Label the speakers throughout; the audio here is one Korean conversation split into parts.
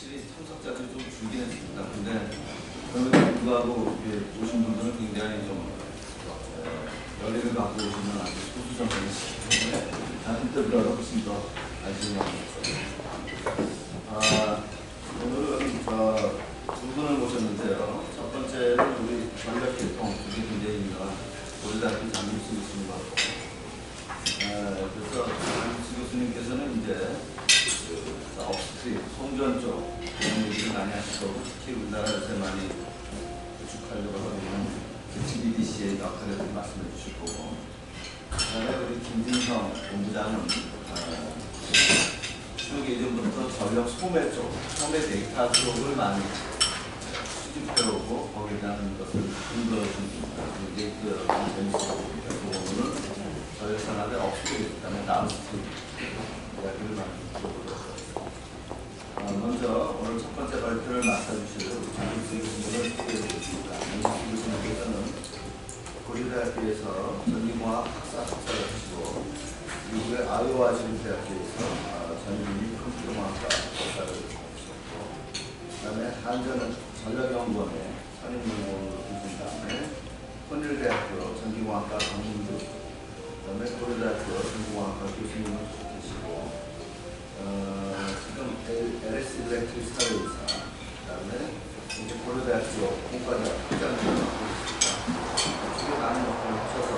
Speaker 1: 확실히 참석자들이 좀 줄긴 했습니다. 근데 그럼에도 불구하고 오신 분들은 굉장히 좀 열의를 갖고 오시는 아주 소수정이시기 때문에 인터뷰를 훨씬 더 관심이 많았어요. 오늘은 두 분을 모셨는데요. 첫 번째는 우리 전략계통 그게 굉장히 유명한 고려대학교 장윤수 교수님하고 그래서 장윤수 교수님께서는 이제 업스트림, 송전 쪽 그런 얘기를 많이 하실 거고 특히 우리나라 요새 많이 구축하려고 하고 있는 GBDC의 역할에 대해서 말씀해 주실 거고 그다음에 우리 김진성 본부장은 쭉 예전부터 전력 소매 쪽, 소매 데이터 쪽을 많이 수집해오고 거기에 대한 것을 근거해줍니다. 데이터 재밌었고 오늘은 저희 산업의 업스트림, 그다음에 다운스트림 이야기를 많이 들어보도록 하겠습니다. 먼저 오늘 첫 번째 발표를 맡아주실 우리 장윤수 교수님을 소개해드리겠습니다. 장윤수 교수님께서는 고려대학교에서 전기공학 학사 석사를 하시고 미국의 아이오와 주립대학교에서 전기 컴퓨터공학과 석사를 하셨고 그다음에 한전 전력연구원에 선임연구원으로 계신 다음에 혼일대학교 전기공학과 강문교 그다음에 고려대학교 전기공학과 교수님을 계시고 지금 LS 일렉트릭 사회이사 그다음에 이제 고려대학교 공과대학 학장을 맡고 있습니다. 주로 많은 역할을 하셔서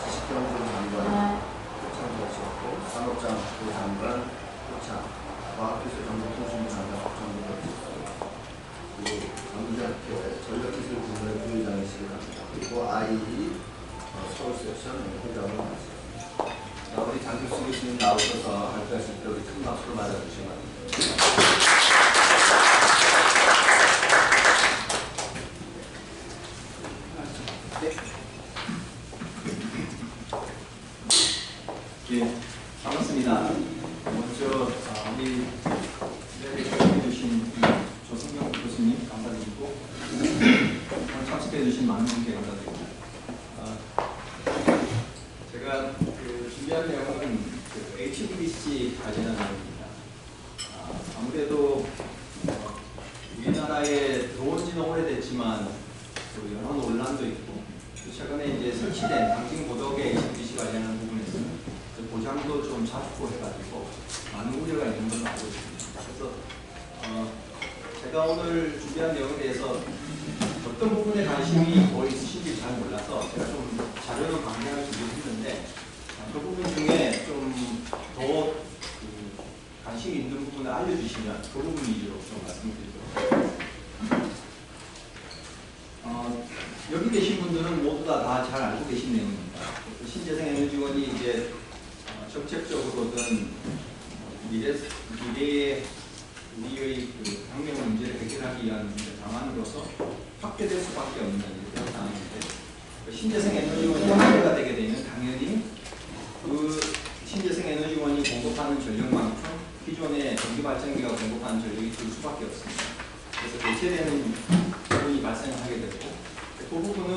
Speaker 1: 지식경제 장관 참석하셨고 산업장학부 장관 포창, 과학기술 정보통신부 장관 포창도 받으셨고 그리고 전기학회 전력기술 부문의 부회장이시기도 합니다. 그리고 IE 서울 섹션 회장을 맡으셨습니다. 우리 장윤수 교수님 나오셔서 발표하실 때 우리 큰 박수로 맞아주시기 바랍니다.
Speaker 2: 예, 반갑습니다. 먼저 우리 참석해주신 조성경 교수님 감사드리고 오늘 참석해주신 많은 분께 감사드립니다. 제가 준비한 내용은 HVDC 관련한 내용입니다. 아무래도 우리나라에 들어온 지는 오래됐지만 여러 논란도 있고 최근에 이제 설치된 당진고덕의 HVDC 관련한 부분에서는 보장도 좀 자주고 해가지고 많은 우려가 있는 걸로 알고 있습니다. 그래서 제가 오늘 준비한 내용에 대해서 어떤 부분에 관심이 더 있으신지 잘 몰라서 제가 좀 자료로 강의를 준비했는데 그 부분 중에 좀 더 관심이 있는 부분을 알려주시면 그 부분 위주로 좀 말씀드리도록 하겠습니다. 여기 계신 분들은 모두 다 잘 알고 계신 내용입니다. 신재생 에너지원이 이제 정책적으로든 미래의 우리의 환경 문제를 해결하기 위한 방안으로서 확대될 수밖에 없는 이런 상황인데 신재생 에너지원이 확대가 되게 되면 당연히 그 신재생 에너지원이 공급하는 전력만큼 기존의 전기발전기가 공급하는 전력이 줄 수밖에 없습니다. 그래서 대체되는 부분이 발생하게 되고 그 부분은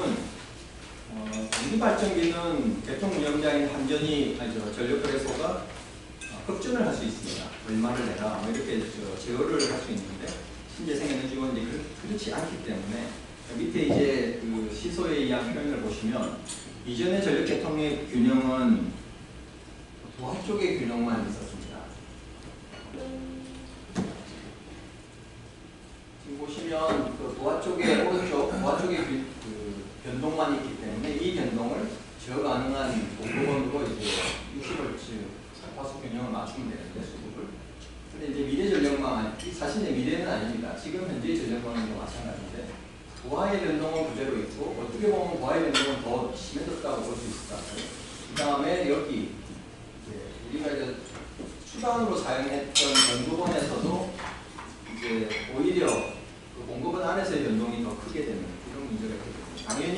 Speaker 2: 전기발전기는 개통운영자인 한전이 전력거래소가 급증을 할 수 있습니다. 얼마를 내라 이렇게 제어를 할 수 있는데 신재생 에너지원은 이제 그렇지 않기 때문에 밑에 이제 그 시소에 의한 표현을 보시면 이전의 전력 개통의 균형은 도합 쪽의 균형만 있었습니다. 지금 보시면 그 도합 쪽의 오른쪽 도합 쪽의 변동만 있기 때문에 이 변동을 제어 가능한 공급원으로 이제 60Hz 파수 균형을 맞추면 되는데 수급을. 근데 이제 미래 전력망 사실 미래는 아닙니다. 지금 현재 전력망도 마찬가지인데 고하의 변동은 그대로 있고 어떻게 보면 고하의 변동은 더 심해졌다고 볼 수 있을 것 같아요. 그 다음에 여기 우리가 이제 추가로 사용했던 공급원에서도 이제 오히려 그 공급원 안에서의 변동이 더 크게 되는 이런 문제가 있거든요. 당연히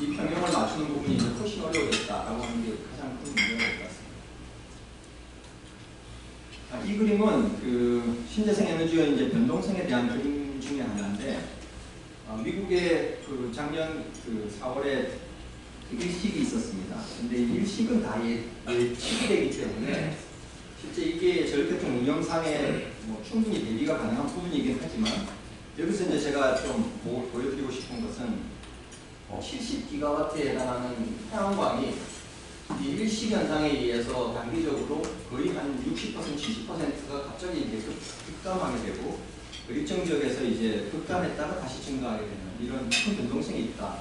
Speaker 2: 이 평형을 맞추는 부분이 이제 훨씬 어려워졌다라고 하는 게 가장 큰 문제가 될 것 같습니다. 이 그림은 그 신재생 에너지원 이제 변동성에 대한 그림 중에 하나인데 미국의 그 작년 그 4월에 일식이 있었습니다. 근데 일식은 다 예측이 되기 때문에 실제 이게 전력개통 운영상의 뭐 충분히 대비가 가능한 부분이긴 하지만 여기서 이제 제가 좀 보여드리고 싶은 것은 70기가와트에 해당하는 태양광이 이 일식 현상에 의해서 단기적으로 거의 한 60%, 70%가 갑자기 이제 급감하게 되고 일정 지역에서 이제 급감했다가 다시 증가하게 되는 이런 큰 변동성이 있다.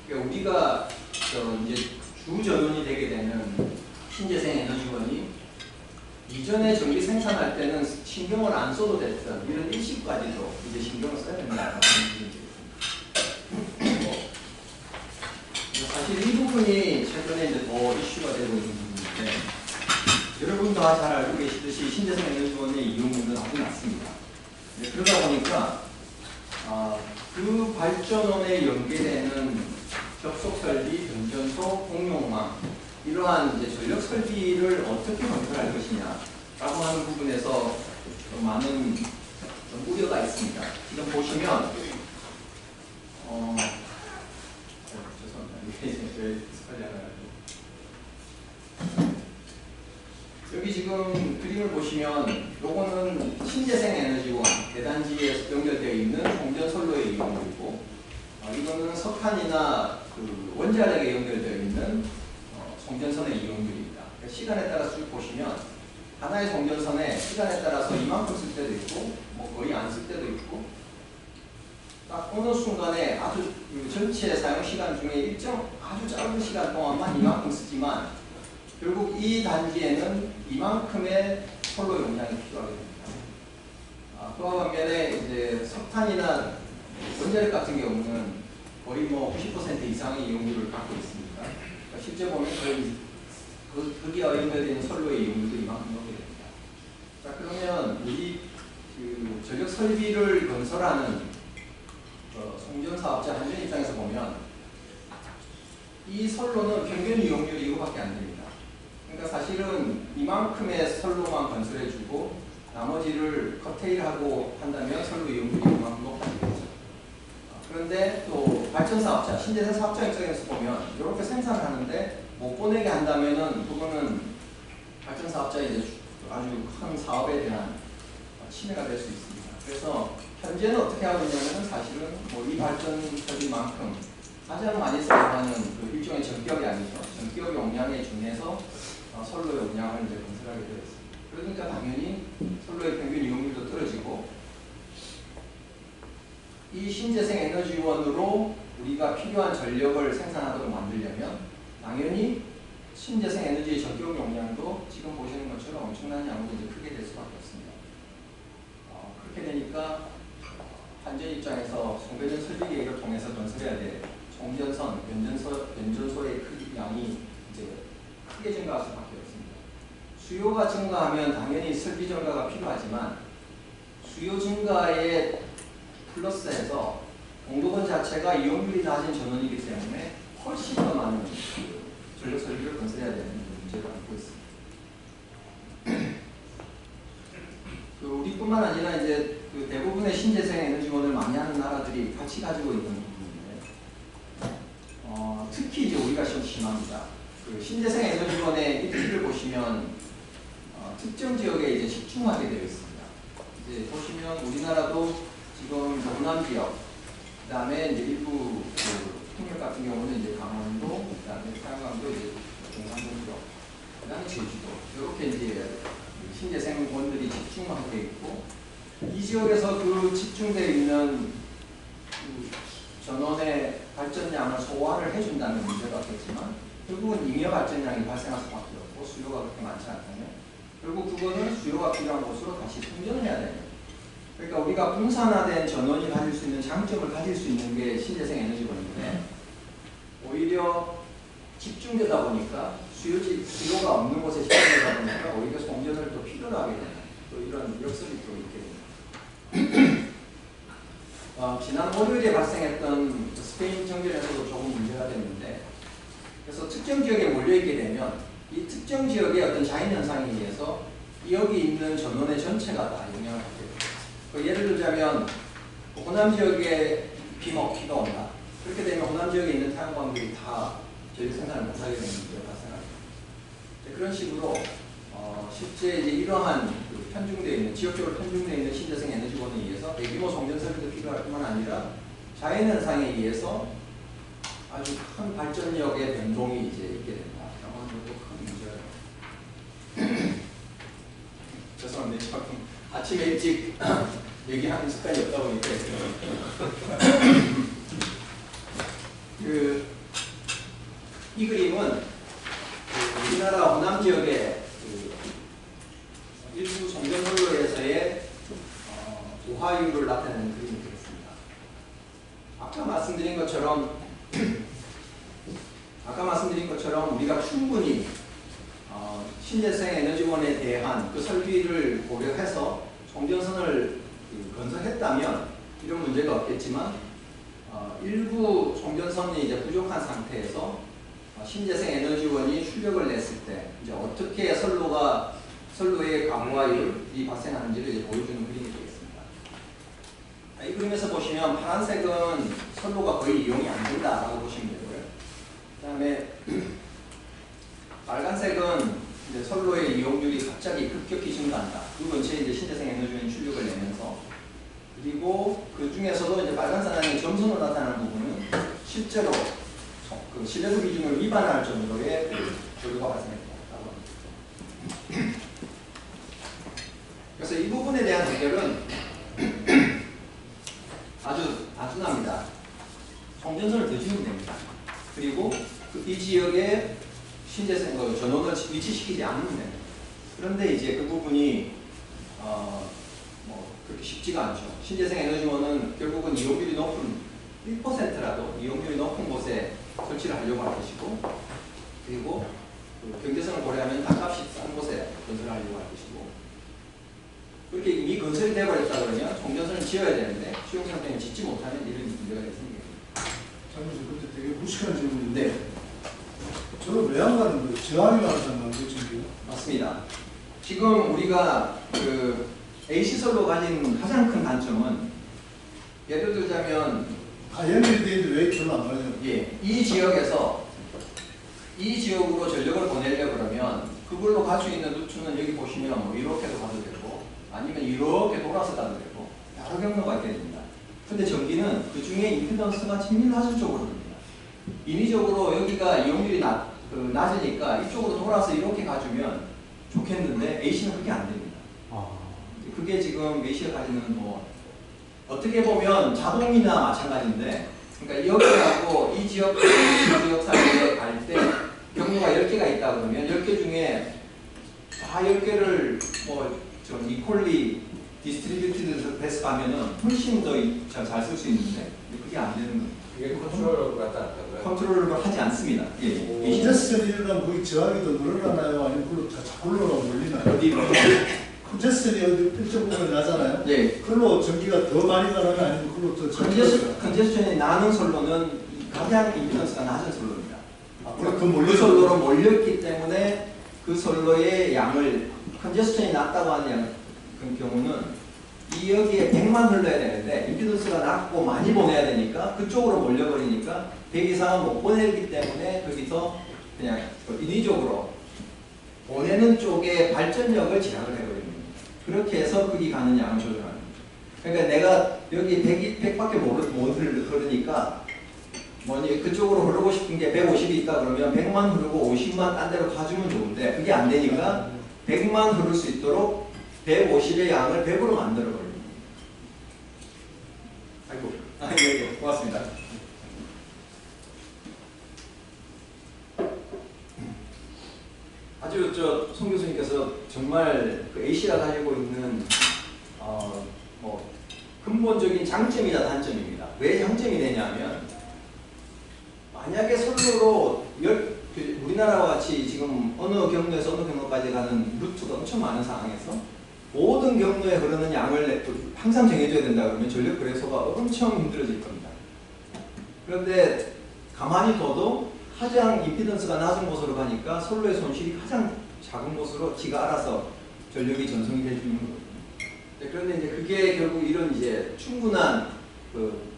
Speaker 2: 그러니까 우리가 이제 주전원이 되게 되는 신재생 에너지원이 이전에 전기 생산할 때는 신경을 안 써도 됐던 이런 일식까지도 이제 신경을 써야 된다. 사실 이 부분이 최근에 이제 더 이슈가 되고 있는 부분인데 여러분도 잘 알고 계시듯이 신재생 에너지원의 이용률은 아주 낮습니다. 네, 그러다 보니까 그 발전원에 연계되는 접속 설비, 변전소, 공용망 이러한 이제 전력 설비를 어떻게 건설할 것이냐라고 하는 부분에서 좀 많은 좀 우려가 있습니다. 지금 보시면 죄송합니다. 이게 제 스타일이 하나가지고 여기 지금 그림을 보시면 요거는 신재생 에너지원 대단지에 연결되어 있는 송전선로의 이용률이고 이거는 석탄이나 그 원자력에 연결되어 있는 송전선의 이용률입니다. 그러니까 시간에 따라 쭉 보시면 하나의 송전선에 시간에 따라서 이만큼 쓸 때도 있고 뭐 거의 안 쓸 때도 있고 딱 어느 순간에 아주 그 전체 사용 시간 중에 일정 아주 짧은 시간 동안만 이만큼 쓰지만 결국 이 단지에는 이만큼의 선로 용량이 필요하게 됩니다. 그와 반면에 이제 석탄이나 원자력 같은 경우는 거의 뭐 90% 이상의 이용률을 갖고 있습니다. 그러니까 실제 보면 거의 거기와 연결된 선로의 이용률도 이만큼 넘게 됩니다. 자, 그러면 우리 그 전력 설비를 건설하는 송전 사업자 한전 입장에서 보면 이 선로는 평균 이용률이 이거밖에 안 됩니다. 그러니까 사실은 이만큼의 선로만 건설해주고 나머지를 커테일하고 한다면 선로 이용률이 이만큼 높아지겠죠. 그런데 또 발전 사업자, 신재생 사업자 입장에서 보면 이렇게 생산을 하는데 못 보내게 한다면은 그거는 발전 사업자의 이제 아주 큰 사업에 대한 침해가 될 수 있습니다. 그래서 현재는 어떻게 하고 있냐면 사실은 뭐 이 발전 설비만큼 가장 많이 사용하는 그 일종의 전기업이 아니죠. 전기업 용량에 준해서 선로 용량을 이제 건설하게 되어 있습니다. 그러니까 당연히 선로의 평균 이용률도 떨어지고 이 신재생 에너지원으로 우리가 필요한 전력을 생산하도록 만들려면 당연히 신재생 에너지의 전기용 용량도 지금 보시는 것처럼 엄청난 양으로 이제 크게 될 수밖에 없습니다. 그렇게 되니까 한전 입장에서 송변전 설비 계획을 통해서 건설해야 될 송전선, 변전소의 크기 양이 이제 크게 증가할 수밖에 없습니다. 수요가 증가하면 당연히 설비 증가가 필요하지만 수요 증가에 플러스해서 공급원 자체가 이용률이 낮은 전원이기 때문에 훨씬 더 많은 전력 설비를 건설해야 되는 문제를 안고 있습니다. 우리뿐만 아니라 이제 그 대부분의 신재생 에너지원을 많이 하는 나라들이 같이 가지고 있는 부분인데, 특히 이제 우리가 심합니다. 그 신재생 에너지원의 입지를 보시면 특정 지역에 이제 집중하게 되어 있습니다. 이제 보시면 우리나라도 지금 경남 지역, 그다음에 이제 일부 그 통역 같은 경우는 이제 강원도, 그다음에 태양광도 이제 경상도 지역, 그다음에 제주도 이렇게 이제 신재생원들이 집중하게 있고 이 지역에서 그 집중되어 있는 그 전원의 발전량을 소화를 해준다는 문제가 없겠지만 결국은 잉여 발전량이 발생할 수밖에 없고 수요가 그렇게 많지 않다면 결국 그거는 수요가 필요한 곳으로 다시 충전을 해야 됩니다. 그러니까 우리가 분산화된 전원이 가질 수 있는 장점을 가질 수 있는 게 신재생 에너지원인데 오히려 집중되다 보니까 수요가 없는 곳에 집중되다 보니까 오히려 송전을 또 필요로 하게 되는 또 이런 역설이 또 있게 됩니다. 지난 월요일에 발생했던 스페인 정전에서도 조금 문제가 됐는데 그래서 특정 지역에 몰려있게 되면 이 특정 지역의 어떤 자연현상에 의해서 여기 있는 전원의 전체가 다 영향을 받게 됩니다. 예를 들자면 호남 지역에 비가 온다. 그렇게 되면 호남 지역에 있는 태양광들이 다 전력 생산을 못하게 되는 문제가 발생합니다. 그런 식으로 실제 이제 이러한 그 편중되어 있는 지역적으로 편중되어 있는 신재생 에너지원에 의해서 대규모 송전 설비도 필요할 뿐만 아니라 자연현상에 의해서 아주 큰 발전력의 변동이 이제 있게 된다. 이런 것도 큰 문제예요. 죄송합니다. 조금 아침에 일찍 얘기하는 습관이 없다 보니까 이 그림은 우리나라 호남 지역의 일부 송전선로에서의 오하율을 나타내는 그림이 되겠습니다. 아까 말씀드린 것처럼 우리가 충분히 신재생 에너지원에 대한 그 설비를 고려해서 송전선을 건설했다면 이런 문제가 없겠지만 일부 송전선이 이제 부족한 상태에서 신재생 에너지원이 출력을 냈을 때 이제 어떻게 선로의 강화율이 발생하는지를 이제 보여주는 그림이 되겠습니다. 이 그림에서 보시면 파란색은 선로가 거의 이용이 안 된다라고 보시면 되고요. 그다음에 빨간색은 이제 선로의 이용률이 갑자기 급격히 증가한다. 그 근처에 이제 신재생 에너지원이 출력을 내면서, 그리고 그 중에서도 이제 빨간색 안에 점선으로 나타나는 부분은 실제로 그 신뢰도 기준을 위반할 정도의 조류가 발생했다고 합니다. 그래서 이 부분에 대한 해결은 아주 단순합니다. 송전선을 더 지으면 됩니다. 그리고 이 지역에 신재생 전원을 위치시키지 않으면 됩니다. 그런데 이제 그 부분이 그렇게 쉽지가 않죠. 신재생 에너지원은 결국은 이용률이 높은 1%라도 이용률이 높은 곳에 설치를 하려고 할 것이고, 그리고 경제성을 고려하면 땅값이 싼 곳에 건설을 하려고 할 것이고, 그렇게 이미 건설이 되어버렸다 그러면 송전선을 지어야 되는데 수용성 때문에 짓지 못하면 이런 문제가 생깁니다.
Speaker 3: 장님, 근데 되게 무식한 질문인데,
Speaker 2: 네.
Speaker 3: 저는 왜 안 가는 거예요? 저항이 나왔잖아요, 지금.
Speaker 2: 맞습니다. 지금 우리가 그 A시설로 가진 가장 큰 단점은, 예를 들자면
Speaker 3: 연결이 돼 있는데 왜 별로 안 가냐?
Speaker 2: 예, 이 지역에서 이 지역으로 전력을 보내려고 그러면 그걸로 갈 수 있는 루트는 여기 보시면 뭐 이렇게도 가도 되고 아니면 이렇게 돌아서 가도 되고 여러 경로가 있게 됩니다. 근데 전기는 그 중에 임피던스가 제일 낮은 쪽으로 됩니다. 인위적으로 여기가 이용률이 낮으니까 이쪽으로 돌아서 이렇게 가주면 좋겠는데 A씨는 그게 안 됩니다. 그게 지금 A씨가 가지는 뭐 어떻게 보면 자동이나 마찬가지인데, 그러니까 여기하고 이 지역 사이에 갈 때 경로가 10개가 있다 그러면 10개 중에 다 10개를 좀 이퀄리 디스트리뷰티드 해서 가면은 훨씬 더 잘 쓸 수 있는데 그게 안 되는 거예요.
Speaker 4: 이게 컨트롤러로 갖다 놨다고요?
Speaker 2: 컨트롤을 하지 않습니다. 예.
Speaker 3: 컨제스션이 일어나면 거기 저항이 더 늘어나나요? 아니면 그걸로 다 올라가고 몰리나요?
Speaker 2: 어디로?
Speaker 3: 컨제스션이 일정 부분 나잖아요?
Speaker 2: 예.
Speaker 3: 그걸로 전기가 더 많이 가나요? 아니면 그걸로 더
Speaker 2: 컨제스션이 나는 선로는 가장 임피던스가 낮은 선로입니다.
Speaker 3: 그
Speaker 2: 선로로 몰렸기 때문에 그 선로의 양을, 컨제스션이 낮다고 하는 그 경우는 이 여기에 100만 흘러야 되는데 임피던스가 낮고 많이 보내야 되니까 그쪽으로 몰려버리니까 100 이상은 못 보내기 때문에 거기서 그냥 인위적으로 보내는 쪽에 발전력을 제약을 해버립니다. 그렇게 해서 거기 가는 양을 조절하는 거죠. 그러니까 내가 여기 100밖에 못 흐르니까 그쪽으로 흐르고 싶은 게 150이 있다 그러면 100만 흐르고 50만 딴 데로 가주면 좋은데 그게 안 되니까 100만 흐를 수 있도록 150의 양을 100으로 만들어버립니다. 아이고, 예, 고맙습니다. 아주 송 교수님께서 정말 그 A씨가 가지고 있는 근본적인 장점이자 단점입니다. 왜 장점이 되냐면 만약에 선로로 우리나라와 같이 지금 어느 경로에서 어느 경로까지 가는 루트가 엄청 많은 상황에서 모든 경로에 흐르는 양을 항상 정해줘야 된다 그러면 전력 거래소가 엄청 힘들어질 겁니다. 그런데 가만히 둬도 가장 임피던스가 낮은 곳으로 가니까 선로의 손실이 가장 작은 곳으로 지가 알아서 전력이 전송이 해주는 거거든요. 그런데 이제 그게 결국 이런 이제 충분한 그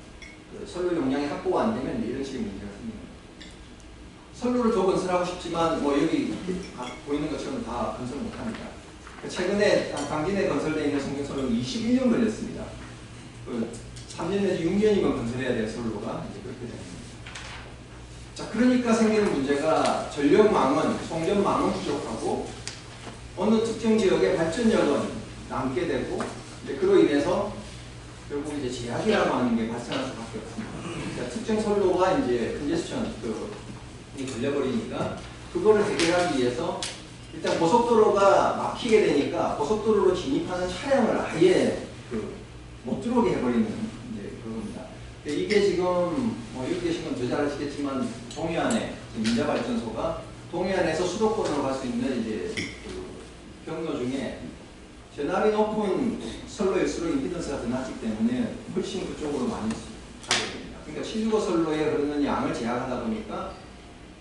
Speaker 2: 선로 용량이 확보가 안 되면 이런 식의 문제가 생깁니다. 선로를 더 건설하고 싶지만 뭐 여기 보이는 것처럼 다 건설 못합니다. 최근에 당진에 건설되어 있는 송경선로는 21년 걸렸습니다. 3년 내지 6년이면 건설해야 될 선로가 이제 그렇게 됩니다. 자, 그러니까 생기는 문제가 전력망은, 송전망은 부족하고 어느 특정 지역의 발전력은 남게 되고 이제 그로 인해서 결국 이제 제약이라고 하는 게 발생할 수밖에 없습니다. 그러니까 특정 선로가 이제 컨제스션 이 걸려버리니까 그거를 해결하기 위해서 일단 고속도로가 막히게 되니까 고속도로로 진입하는 차량을 아예 못 들어오게 해버리는 이제 그겁니다. 이게 지금 뭐 여기 계신 건 더 잘 아시겠지만 동해안에 민자발전소가 동해안에서 수도권으로 갈 수 있는 이제 경로 중에 전압이 높은 선로일수록 임피던스가 더 낮기 때문에 훨씬 그쪽으로 많이 가게 됩니다. 그러니까 765 선로에 흐르는 양을 제약하다 보니까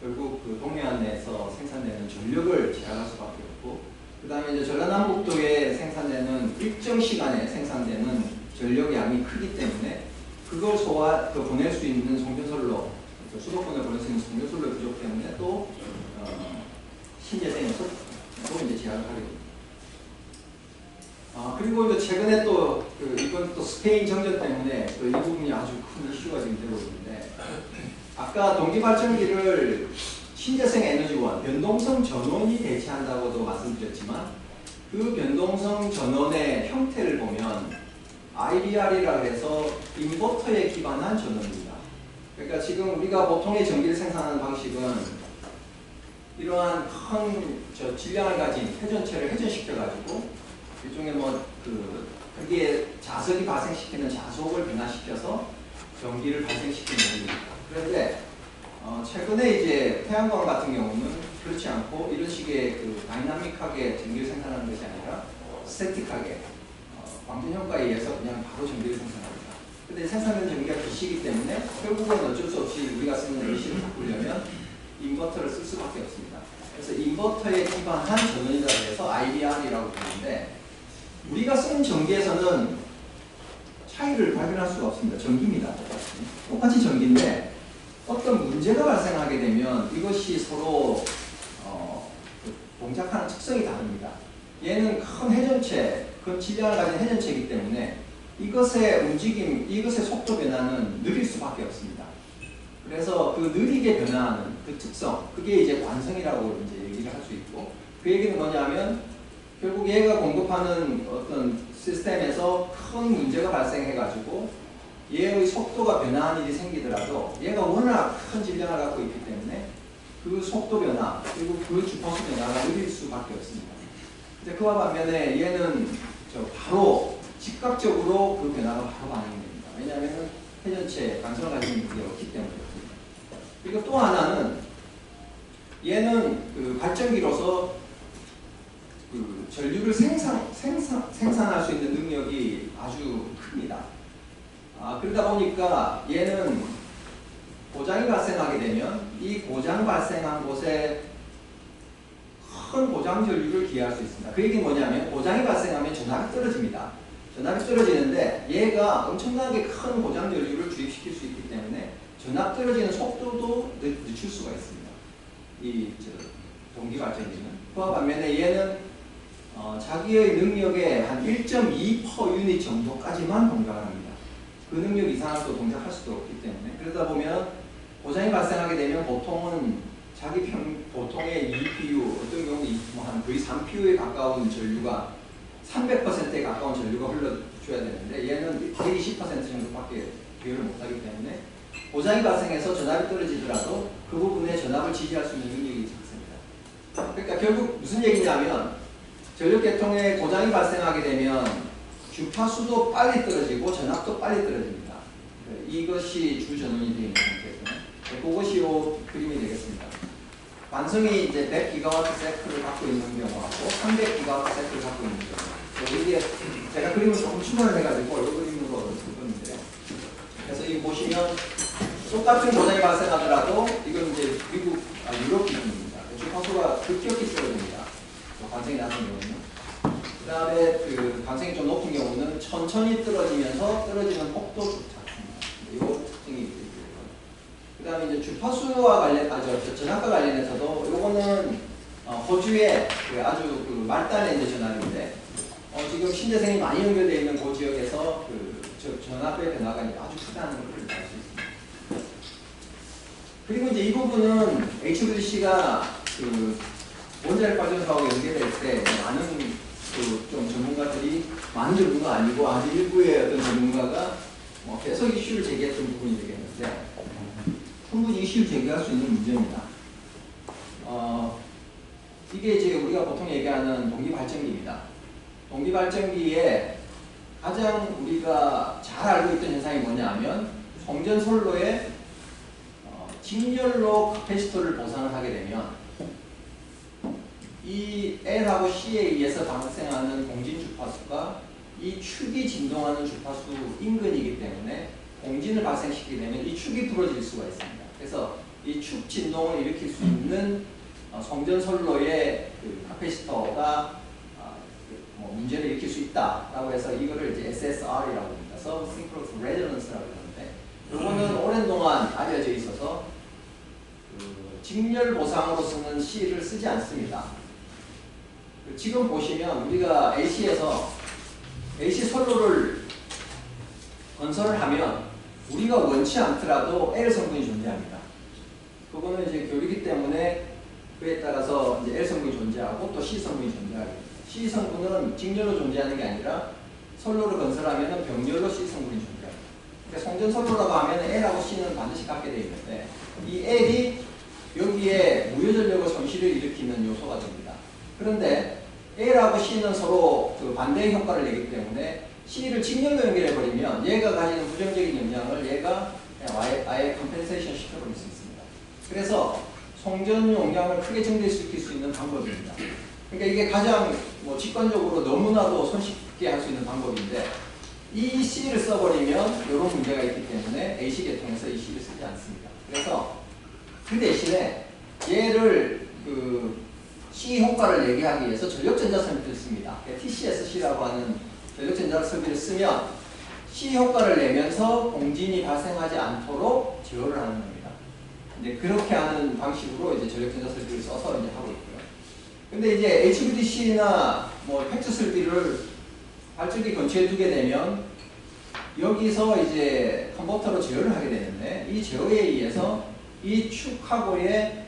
Speaker 2: 결국 그 동해안에서 생산되는 전력을 제약할 수밖에 없고, 그 다음에 이제 전라남북도에 생산되는 일정 시간에 생산되는 전력 양이 크기 때문에 그걸 보낼 수 있는 송전선로, 수도권에 보낼 수 있는 송전선로의 부족 때문에 또 신재생에서 또 이제 제약을 하게 됩니다. 그리고 이제 최근에 또 이건 또 스페인 정전 때문에 또 이 부분이 아주 큰 이슈가 지금 되고 있는데, 아까 동기발전기를 신재생 에너지원, 변동성 전원이 대체한다고도 말씀드렸지만 그 변동성 전원의 형태를 보면 IBR이라고 해서 인버터에 기반한 전원입니다. 그러니까 지금 우리가 보통의 전기를 생산하는 방식은 이러한 큰 질량을 가진 회전체를 회전시켜가지고 일종의 거기에 자석이 발생시키는 자속을 변화시켜서 전기를 발생시키는 겁니다. 그런데 최근에 이제 태양광 같은 경우는 그렇지 않고 이런 식의 다이나믹하게 전기를 생산하는 것이 아니라 스태틱하게 광전 효과에 의해서 그냥 바로 전기를 생산합니다. 근데 생산된 전기가 기시기 때문에 결국은 어쩔 수 없이 우리가 쓰는 AC를 바꾸려면 인버터를 쓸 수밖에 없습니다. 그래서 인버터에 기반한 전원이라고 해서 IBR이라고 부르는데, 우리가 쓰는 전기에서는 차이를 발견할 수가 없습니다. 전기입니다. 똑같이 전기인데 어떤 문제가 발생하게 되면 이것이 서로 동작하는 특성이 다릅니다. 얘는 큰 회전체, 큰 질량을 가진 회전체이기 때문에 이것의 움직임, 이것의 속도 변화는 느릴 수밖에 없습니다. 그래서 그 느리게 변화하는 그 특성, 그게 이제 관성이라고 이제 얘기를 할 수 있고, 그 얘기는 뭐냐면 결국 얘가 공급하는 어떤 시스템에서 큰 문제가 발생해가지고 얘의 속도가 변화하는 일이 생기더라도 얘가 워낙 큰 질량을 갖고 있기 때문에 그 속도 변화, 그리고 그 주파수 변화가 느릴 수밖에 없습니다. 근데 그와 반면에 얘는 바로 즉각적으로 그 변화가 바로 반영됩니다. 왜냐하면 회전체, 관성을 가진 게 없기 때문에 그렇습니다. 그리고 또 하나는 얘는 발전기로서 전류를 생산할 수 있는 능력이 아주 큽니다. 그러다 보니까 얘는 고장이 발생하게 되면 이 고장 발생한 곳에 큰 고장 전류를 기여할 수 있습니다. 그 얘기는 뭐냐면 고장이 발생하면 전압이 떨어집니다. 전압이 떨어지는데 얘가 엄청나게 큰 고장 전류를 주입시킬 수 있기 때문에 전압 떨어지는 속도도 늦출 수가 있습니다. 이 동기 발전기는. 그와 반면에 얘는 자기의 능력의 한 1.2%유닛 정도까지만 동작을 합니다. 그 능력 이상을 또 동작할 수도 없기 때문에, 그러다 보면 고장이 발생하게 되면 보통은 보통의 2PU, 어떤 경우는 한 거의 3PU에 가까운 전류가 300%에 가까운 전류가 흘러줘야 되는데 얘는 120% 정도밖에 비율을 못하기 때문에 고장이 발생해서 전압이 떨어지더라도 그 부분에 전압을 지지할 수 있는 능력이 작습니다. 그러니까 결국 무슨 얘기냐면 전력계통에 고장이 발생하게 되면 주파수도 빨리 떨어지고 전압도 빨리 떨어집니다. 이것이 주전원이 되어 있는 상태에서는 그것이 요 그림이 되겠습니다. 관성이 이제 100GW 사이클을 갖고 있는 경우하고 300GW 사이클을 갖고 있는 경우. 여기에 제가 그림을 조금 추가를 해가지고 이 그림으로 쓸 건데, 그래서 이 보시면 똑같은 고장이 발생하더라도 이건 이제 미국 유럽 기준입니다. 주파수가 급격히 떨어집니다. 관성이 낮은 경우는. 그 다음에 그 관성이 좀 높은 경우는 천천히 떨어지면서 떨어지는 폭도 작습니다. 이 특징이 있고요. 그 다음에 이제 주파수와 전압과 관련해서도 요거는 호주의 그 아주 그 말단의 이제 전압인데 지금 신재생이 많이 연결되어 있는 그 지역에서 그 전압의 변화가 아주 크다는 것을 알 수 있습니다. 그리고 이제 이 부분은 HVDC가 그 원자력 발전소하고 연계될 때 많은 그 좀 전문가들이 많은 전문가 아니고 아주 일부의 어떤 전문가가 계속 이슈를 제기했던 부분이 되겠는데 충분히 이슈를 제기할 수 있는 문제입니다. 이게 이제 우리가 보통 얘기하는 동기발전기입니다. 동기발전기에 가장 우리가 잘 알고 있던 현상이 뭐냐 하면 송전솔로에 직렬로 카패시터를 보상을 하게 되면 이 L하고 C에 의해서 발생하는 공진 주파수가 이 축이 진동하는 주파수 인근이기 때문에 공진을 발생시키게 되면 이 축이 부러질 수가 있습니다. 그래서 이 축 진동을 일으킬 수 있는 송전솔로의 그 카패시터가 문제를 일으킬 수 있다라고 해서 이거를 이제 SSR이라고 합니다. Subsynchronous Resonance라고 하는데 이거는 오랜 동안 알려져 있어서 그 직렬 보상으로 쓰는 C를 쓰지 않습니다. 지금 보시면 우리가 AC에서 AC 선로를 건설을 하면 우리가 원치 않더라도 L 성분이 존재합니다. 그거는 이제 교류기 때문에 그에 따라서 이제 L 성분이 존재하고 또 C 성분이 존재하게 됩니다. C 성분은 직렬로 존재하는 게 아니라 선로를 건설하면 병렬로 C 성분이 존재합니다. 그러니까 송전 선로라고 하면 L하고 C는 반드시 갖게 되어 있는데 이 L이 여기에 무효전력의 손실을 일으키는 요소가 됩니다. 그런데 L하고 C는 서로 그 반대의 효과를 내기 때문에 C를 직렬로 연결해버리면 얘가 가지는 부정적인 영향을 얘가 아예 컴펜세이션 시켜버릴 수 있습니다. 그래서 송전 용량을 크게 증대시킬 수 있는 방법입니다. 그러니까 이게 가장 직관적으로 너무나도 손쉽게 할 수 있는 방법인데 이 C를 써버리면 이런 문제가 있기 때문에 AC 계통에서 이 C를 쓰지 않습니다. 그래서 그 대신에 얘를 그 C 효과를 내게 하기 위해서 전력전자 설비를 씁니다. TCSC라고 하는 전력전자 설비를 쓰면 C 효과를 내면서 공진이 발생하지 않도록 제어를 하는 겁니다. 이제 그렇게 하는 방식으로 이제 전력전자 설비를 써서 이제 하고 있고요. 근데 이제 HVDC나 팩트 설비를 발전기 근처에 두게 되면 여기서 이제 컨버터로 제어를 하게 되는데 이 제어에 의해서 이 축하고의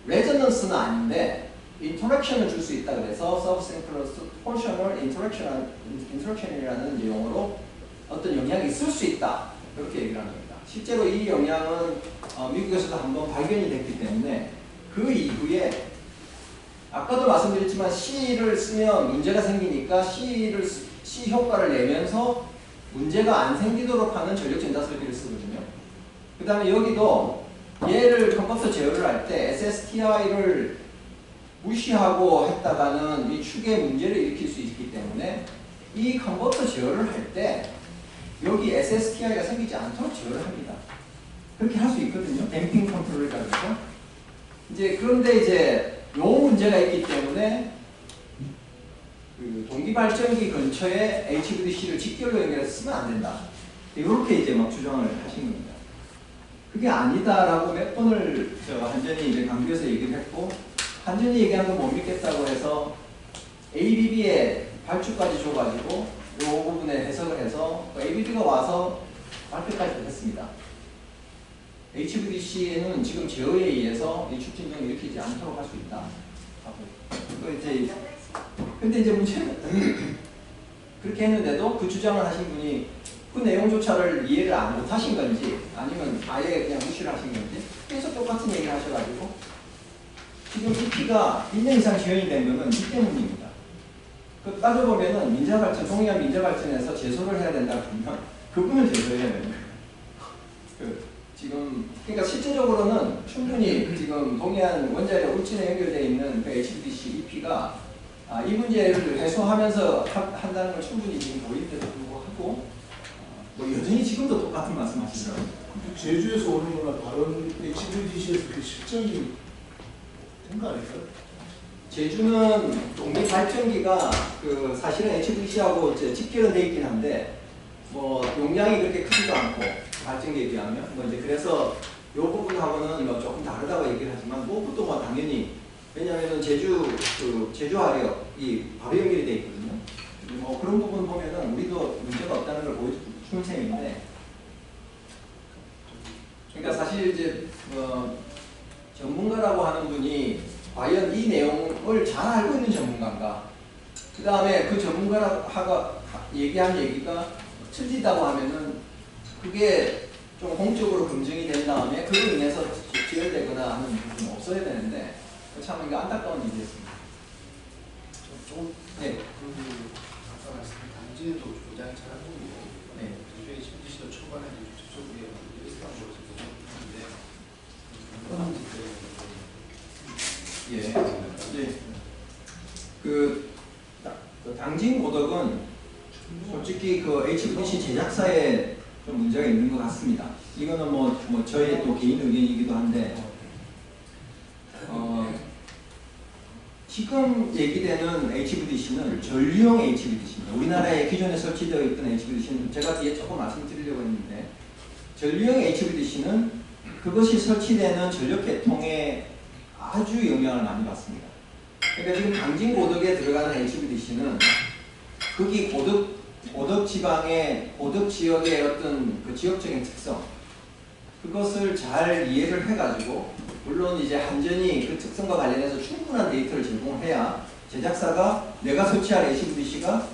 Speaker 2: 레저넌스는 아닌데 인터랙션을 줄 수 있다 그래서 Subsynchronous Torsional Interaction이라는 용어로 어떤 영향이 있을 수 있다 그렇게 얘기를 하는 겁니다. 실제로 이 영향은 미국에서도 한번 발견이 됐기 때문에 그 이후에 아까도 말씀드렸지만 C를 쓰면 문제가 생기니까 C 효과를 내면서 문제가 안 생기도록 하는 전력전자 설비를 쓰거든요. 그 다음에 여기도 얘를 컨버터 제어를 할 때 SSTI를 무시하고 했다가는 이 축에 문제를 일으킬 수 있기 때문에 이 컨버터 제어를 할 때 여기 SSTI가 생기지 않도록 제어를 합니다. 그렇게 할 수 있거든요. 댐핑 컨트롤을 가지고. 그런데 이제 요 문제가 있기 때문에 그 동기발전기 근처에 HVDC를 직결로 연결해서 쓰면 안 된다. 이렇게 이제 막 주장을 하신 겁니다. 그게 아니다라고 몇 번을 한전이 이제 강조해서 얘기를 했고 한전이 얘기한 거 못 믿겠다고 해서 ABB에 발주까지 줘가지고 이 부분에 해석을 해서 ABB가 와서 발표까지 했습니다. HVDC는 지금 제어에 의해서 이 축진동을 일으키지 않도록 할 수 있다. 근데 이제 문제는 그렇게 했는데도 그 주장을 하신 분이 그 내용조차를 이해를 못 하신 건지 아니면 아예 그냥 무시를 하신 건지 계속 똑같은 얘기를 하셔가지고 지금 EP가 1년 이상 지연이 된 거는 이 때문입니다. 그 따져보면은 민자발전, 동해안 민자발전에서 제소를 해야 된다 그러면 그분을 제소해야 됩니다. 지금 그러니까 실제적으로는 충분히 지금 동해안 원자력 울진에 연결되어 있는 그 HVDC EP가 이 문제를 해소하면서 한다는 걸 충분히 지금 보이는데도 불구하고 여전히 지금도 똑같은 말씀하시더라고요.
Speaker 3: 제주에서 오는 거나 다른 HVDC에서 그 실정이 된 거 아닐까요?
Speaker 2: 제주는 동기 발전기가 그 사실은 HVDC하고 직결은 돼 있긴 한데 용량이 그렇게 크지도 않고 발전기에 비하면 이제 그래서 이 부분하고는 뭐 조금 다르다고 얘기를 하지만 무엇부터 뭐 당연히 왜냐하면 제주 화력이 바로 연결이 돼 있거든요. 뭐 그런 부분 보면은 우리도 문제가 없다는 걸 보여주는 셈인데, 그러니까 사실 이제 전문가라고 하는 분이 과연 이 내용을 잘 알고 있는 전문가인가? 그 다음에 그 전문가가 얘기한 얘기가 틀리다고 하면은 그게 좀 공적으로 검증이 된 다음에 그로 인해서 지혈되거나 하는 부분은 없어야 되는데 참 이게 안타까운 일이었습니다.
Speaker 3: 좀
Speaker 2: 네.
Speaker 3: 아까 말씀드린 당진에도 굉장히 잘하고
Speaker 2: 네.
Speaker 3: 제주의 심지시도 초반에 저쪽에 있었던 것을 보셨는데
Speaker 2: 예. 네. 그 당진 고덕은 솔직히 그 HVDC 제작사에 좀 문제가 있는 것 같습니다. 이거는 뭐 저의 또 개인 의견이기도 한데, 지금 얘기되는 HVDC는 전류용 HVDC입니다. 우리나라에 기존에 설치되어 있던 HVDC는 제가 뒤에 조금 말씀드리려고 했는데, 전류용 HVDC는 그것이 설치되는 전력계통에 아주 영향을 많이 받습니다. 그러니까 지금 당진 고덕에 들어가는 HVDC는 거기 고덕 지방의 고덕 지역의 어떤 그 지역적인 특성, 그것을 잘 이해를 해가지고, 물론 이제 한전이 그 특성과 관련해서 충분한 데이터를 제공해야 제작사가 내가 설치할 HVDC가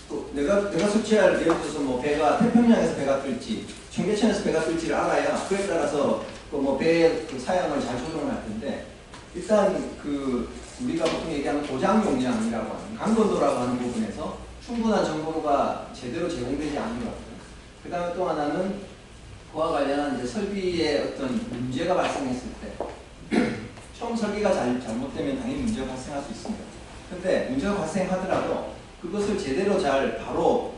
Speaker 2: 또 내가 설치할, 예를 들어서 뭐 배가 태평양에서 배가 뜰지 청계천에서 배가 뜰지를 알아야 그에 따라서 그 뭐 배의 그 사양을 잘 조정을 할 텐데, 일단 그 우리가 보통 얘기하는 고장 용량이라고 하는 강건도라고 하는 부분에서 충분한 정보가 제대로 제공되지 않는 것 같아요. 그 다음에 또 하나는 그와 관련한 이제 설비의 어떤 문제가 발생했을 때 처음 설비가 잘못되면 당연히 문제가 발생할 수 있습니다. 근데 문제가 발생하더라도 그것을 제대로 잘 바로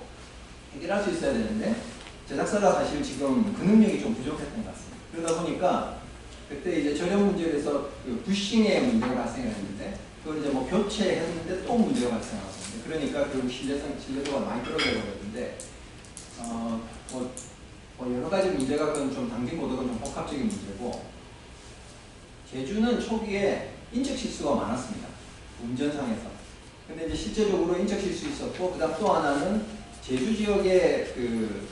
Speaker 2: 해결할 수 있어야 되는데 제작사가 사실 지금 그 능력이 좀 부족했던 것 같습니다. 그러다 보니까 그때 이제 전력 문제에서 그 부싱의 문제가 발생했는데 그걸 이제 뭐 교체했는데 또 문제가 발생하거든요. 그러니까 그 신뢰도가 많이 떨어져 버렸는데 뭐 여러 가지 문제가 그건 좀 당긴 고덕은 좀 복합적인 문제고, 제주는 초기에 인적 실수가 많았습니다. 운전상에서. 근데 이제 실제적으로 인적 실수 있었고, 그다음 또 하나는 제주 지역의 그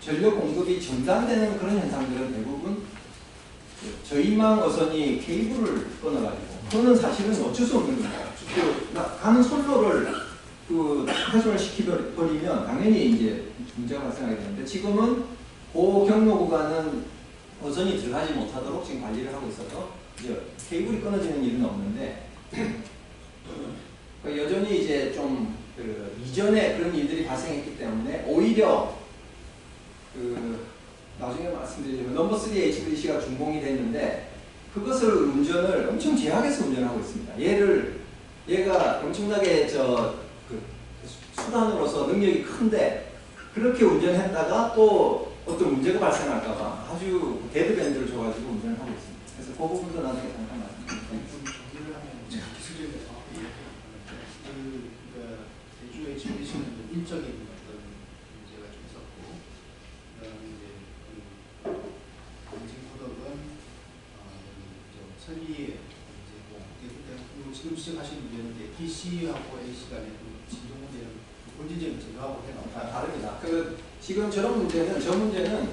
Speaker 2: 전력 공급이 중단되는 그런 현상들은 대부분 저희망 어선이 케이블을 끊어가지고, 그거는 사실은 어쩔 수 없는 거예요. 가는 선로를 훼손을 시켜버리면 당연히 이제 문제가 발생하게 되는데, 지금은 그 경로 구간은 어선이 들어가지 못하도록 지금 관리를 하고 있어서 이제 케이블이 끊어지는 일은 없는데, 여전히 이제 좀 이전에 그런 일들이 발생했기 때문에 오히려 나중에 말씀드리자면 넘버 3 HVDC가 준공이 됐는데 그것을 운전을 엄청 제약해서 운전하고 있습니다. 얘가 엄청나게 수단으로서 능력이 큰데 그렇게 운전했다가 또 어떤 문제가 발생할까봐 아주 데드밴드를 줘가지고 운전을 하고 있습니다. 그래서 그 부분도 나중에 잠깐 말씀드릴게요.
Speaker 3: 정리를 하면 기술적인 그러니까 제주 HVDC는 인적인 어떤 문제가 좀 있었고, 그다음에 이제 당진 고덕은 설비의 문제고, 그리고 지금 지적하신 문제는 DC하고 AC 간의 진동 문제는 본질적인 제거하고 해놨다.
Speaker 2: 다릅니다. 지금 저 문제는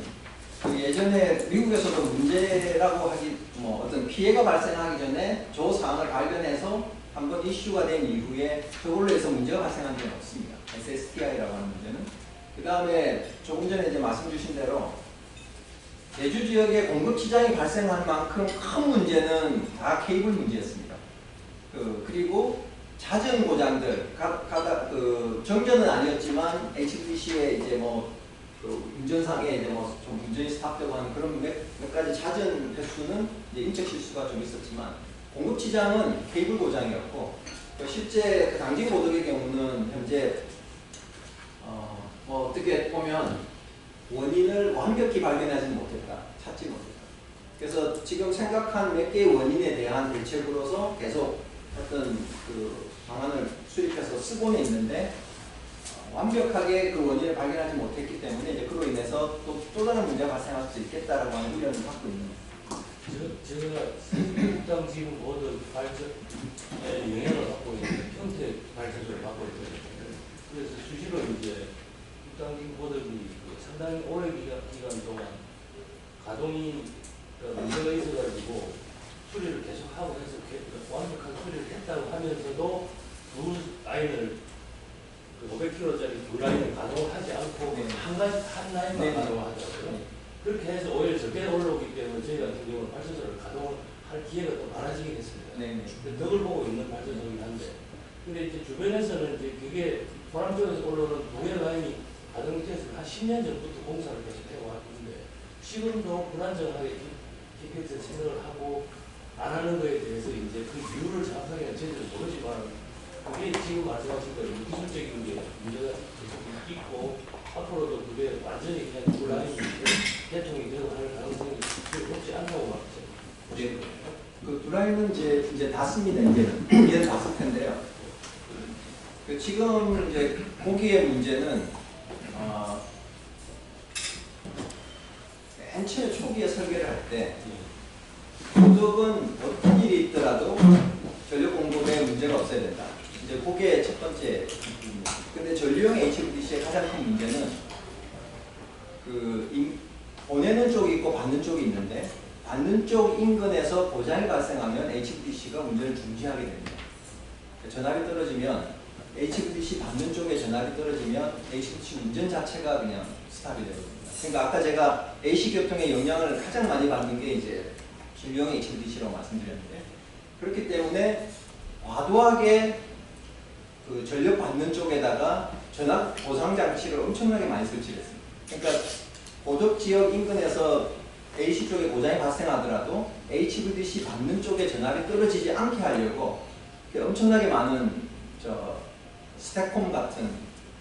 Speaker 2: 예전에 미국에서도 문제라고 하기 어떤 피해가 발생하기 전에 저 사항을 발견해서 한번 이슈가 된 이후에 저걸로 해서 문제가 발생한 적은 없습니다. SSTI라고 하는 문제는. 그 다음에 조금 전에 이제 말씀 주신 대로 제주 지역에 공급 지장이 발생할 만큼 큰 문제는 다 케이블 문제였습니다. 그리고 잦은 고장들, 정전은 아니었지만 HVDC의 이제 운전상에 이제 좀 운전이 스탑되고 하는 그런 몇 가지 잦은 횟수는 이제 인적 실수가 좀 있었지만, 공급 지장은 케이블 고장이었고, 실제 당진 고덕의 경우는 현재 어떻게 보면 원인을 완벽히 발견하지 못했다, 찾지 못했다. 그래서 지금 생각한 몇 개의 원인에 대한 대책으로서 계속 어떤 방안을 수립해서 쓰고는 있는데 완벽하게 그 원인을 발견하지 못했기 때문에 이제 그로 인해서 인해서 또 다른 문제가 발생할 수 있겠다라고 하는 우려를 갖고 있는 거예요.
Speaker 5: 제가 국당 지금 모든 발전에 영향을 받고 있는 평택 발전소를 맡고 있거든요. 그래서 수시로 이제 국당 지금 모델이 상당히 오랜 기간 동안 가동이 문제가 있어가지고 수리를 계속하고 해서 완벽한 수리를 했다고 하면서도 두 라인을 500km짜리 두 라인을 가동을 하지 않고
Speaker 2: 네.
Speaker 5: 한 라인만
Speaker 2: 네.
Speaker 5: 가동을 하더라고요.
Speaker 2: 네.
Speaker 5: 그렇게 해서 오히려 적게 올라오기 때문에 저희 같은 경우는 발전소를 가동을 할 기회가 더 많아지긴 했습니다.
Speaker 2: 네네.
Speaker 5: 덕을 보고 있는 발전소이긴 한데, 근데 이제 주변에서는 이제 그게 포항 쪽에서 올라오는 동해 라인이 가동돼서 한 10년 전부터 공사를 계속해 왔는데 지금도 불안정하게 기획해서 생각을 하고 안 하는 거에 대해서 이제 그 이유를 정확하게는 저희들은 모르지만 그게 지금 말씀하신 대로 기술적인 게 문제가 계속 있고 앞으로도 그게 완전히 그냥 두 라인이 대통이 되고 할 가능성이 높지 않다고 말씀하셨어요.
Speaker 2: 네. 그 두 라인은 이제 닿습니다. 이제는 닿을 텐데요. 그 지금 이제 거기의 문제는 맨 처음에 초기에 설계를 할 때 고덕은 어떤 일이 있더라도 전력 공급에 문제가 없어야 된다. 이제 그게 첫 번째. 근데 전류용 HVDC의 가장 큰 문제는 보내는 쪽이 있고 받는 쪽이 있는데 받는 쪽 인근에서 고장이 발생하면 HVDC가 운전을 중지하게 됩니다. 전압이 떨어지면 HVDC 받는 쪽에 전압이 떨어지면 HVDC 운전 자체가 그냥 스탑이 되거든요. 그러니까 아까 제가 AC 교통의 영향을 가장 많이 받는 게 이제 전류용 HVDC라고 말씀드렸는데 그렇기 때문에 과도하게 그 전력 받는 쪽에다가 전압 보상 장치를 엄청나게 많이 설치했습니다. 그러니까 고덕 지역 인근에서 AC 쪽에 고장이 발생하더라도 HVDC 받는 쪽에 전압이 떨어지지 않게 하려고 엄청나게 많은 스택콤 같은